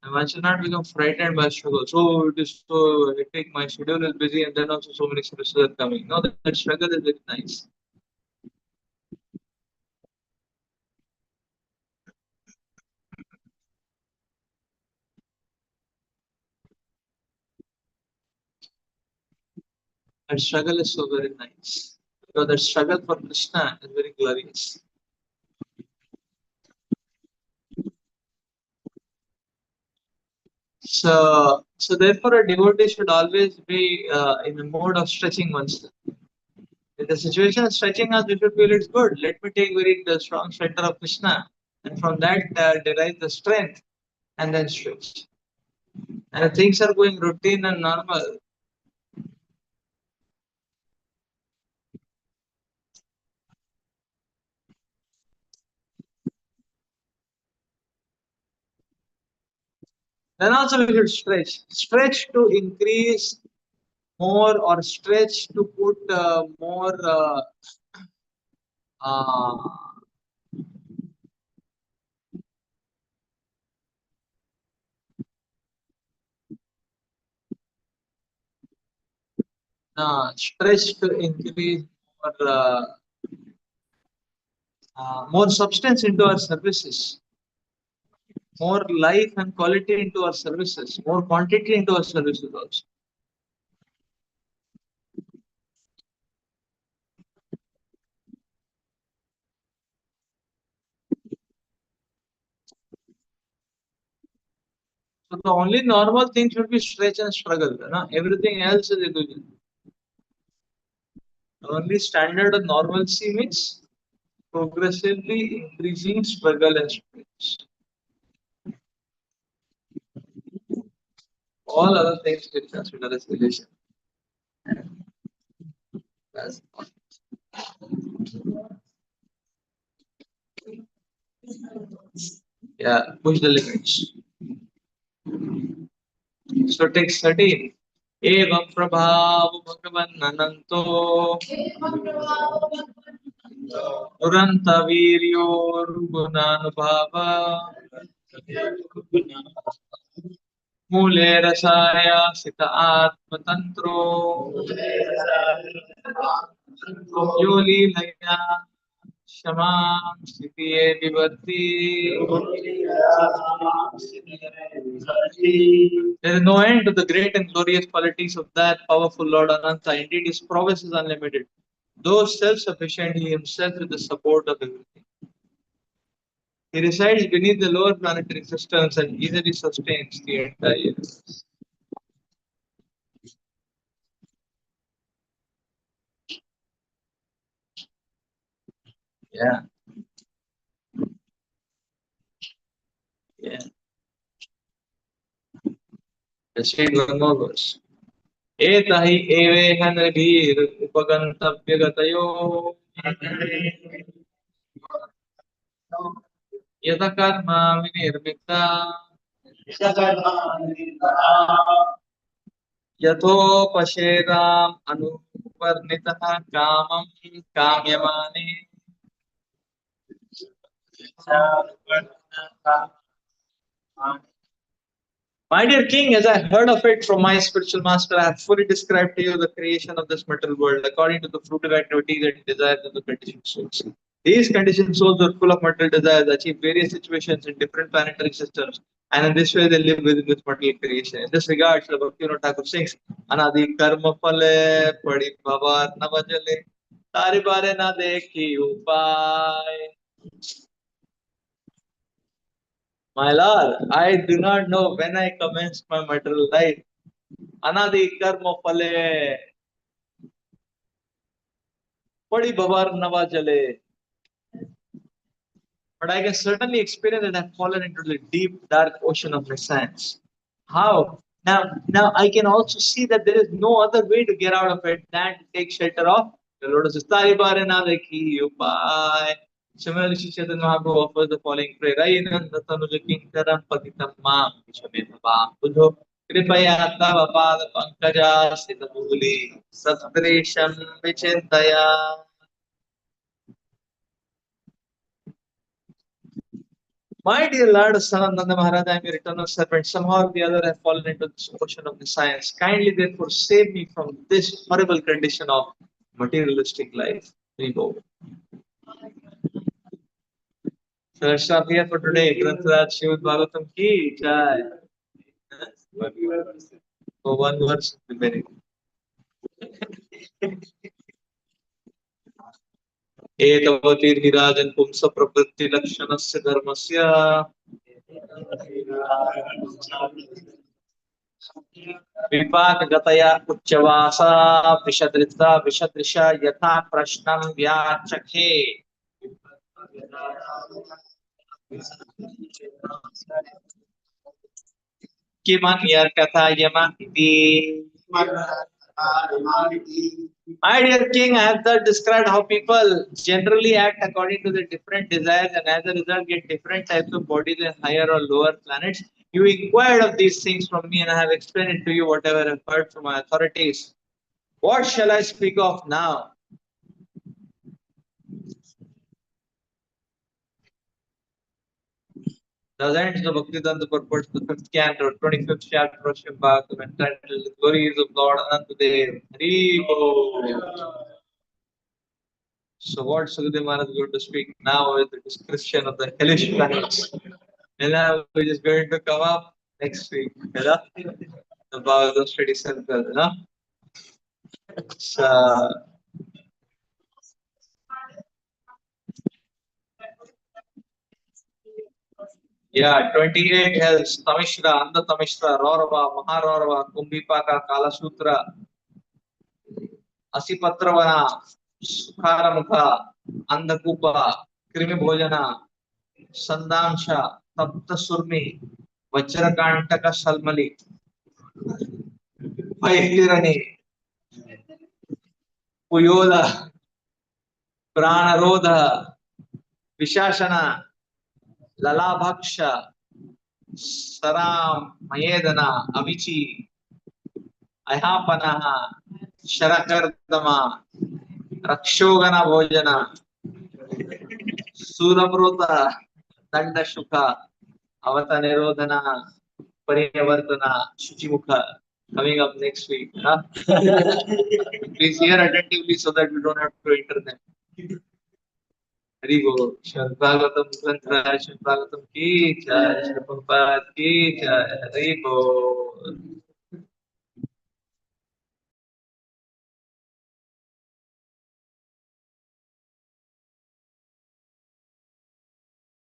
And one should not become frightened by struggles. So it is so hectic, my schedule is busy, and then also so many services are coming. No, that struggle is very nice. That struggle is so very nice because that struggle for Krishna is very glorious. So therefore, a devotee should always be in the mode of stretching oneself. In the situation of stretching us, we should feel it's good. Let me take very strong shelter of Krishna, and from that derive the strength, and then stretch. And if things are going routine and normal, then also we should stretch. Stretch to increase more, or stretch to put more. Uh, Stretch to increase more substance into our services, more life and quality into our services, more quantity into our services also. So the only normal thing should be stretch and struggle. No? Everything else is illusion. The only standard of normalcy means progressively increasing struggle and stretch. All other things will consider as relation. That's yeah, push the limits. So take 13. एवं प्रभाव भगवन् अनंतो दुरंत वीर्यो गुणानुभाव मूले रसाय सित आत्मतंत्रो यो लीलया क्षमा स्थितिये विभक्ति. There is no end to the great and glorious qualities of that powerful Lord Ananta. Indeed, his prowess is unlimited. Though self-sufficient, he himself is the support of everything. He resides beneath the lower planetary systems and easily sustains the entire universe. Yeah. Yeah. Let's read one more verse. एतहि एवेह नृभिर उपगन्तव्यगतयो यत कर्मा विनिर्मिता यथोपशेदाम् अनुवर्णितः कामं काम्यमाने. My dear king, as I heard of it from my spiritual master, I have fully described to you the creation of this material world according to the fruitive activities and desires of the conditioned souls. These conditioned souls are full of material desires, achieve various situations in different planetary systems, and in this way they live within this material creation. In this regard, Srila Bhaktivinoda Thakur sings, Anadi karma phale padi bhavar navajale tari bare na dekhi upay. My Lord, I do not know when I commenced my material life. Anadi karma phale padi bhavar navajale. But I can certainly experience that I've fallen into the deep, dark ocean of nescience. How? Now I can also see that there is no other way to get out of it than to take shelter of the lotus. Similarly, Sri Chaitanya Mahaprabhu offers the following prayer. कृपया तव पाद पंकजास्थित मूले सत्प्रेषं विचिन्तया. My dear Lord, son of Nanda Maharaj, I am your eternal servant. Somehow or the other, I have fallen into this ocean of the science. Kindly, therefore, save me from this horrible condition of materialistic life. We go. So let's stop here for today. Granthiraj Srimad Bhagavatam ki jai. So one verse remaining. एतवतीर्हिराजन् पुंस प्रवृत्ति लक्षणस्य धर्मस्य विपाकगतया उच्चवासा विषदृता विषदृशा यथा प्रश्नं व्याचखे. किमन्यर्कथा यमः इति. My dear king, I have thus described how people generally act according to their different desires and as a result get different types of bodies in higher or lower planets. You inquired of these things from me and I have explained it to you whatever I have heard from my authorities. What shall I speak of now? Thus ends the Bhaktivedanta purports the 5th canto, 25th chapter of Srimad Bhagavatam entitled The Glories of Lord Anantadev. Hari Bol. So what Sukadeva Maharaj is going to speak now is the description of the hellish planets. And we're just going to come up next week. The Bhagavad study circle. So, yeah, 28 hells, Tamishra, Anda Tamishra, Raurava, Maharava, Kumbhipaka, Kalasutra, Asipatravana, Sukharamukha, Andakupa, Krimi Bhojana, Sandamsha, Tapta Surmi, Vajrakantaka Salmali, Vaitarani Puyoda Pranarodha Vishasana Lalabhaksha Sarameyadana Avichi Ayahpana Ksharakardama Rakshogana Bhojana सूरमृत दंड सुख अवत निरोधन परिवर्तन शुचिमुख coming up next week. Huh? Please hear attentively so that we don't have to enter them. Hari बोल। श्रीमद् भागवतम ग्रंथ राज श्रीमद् भागवतम की जय, श्री प्रभुपाद की जय। हरि बोल।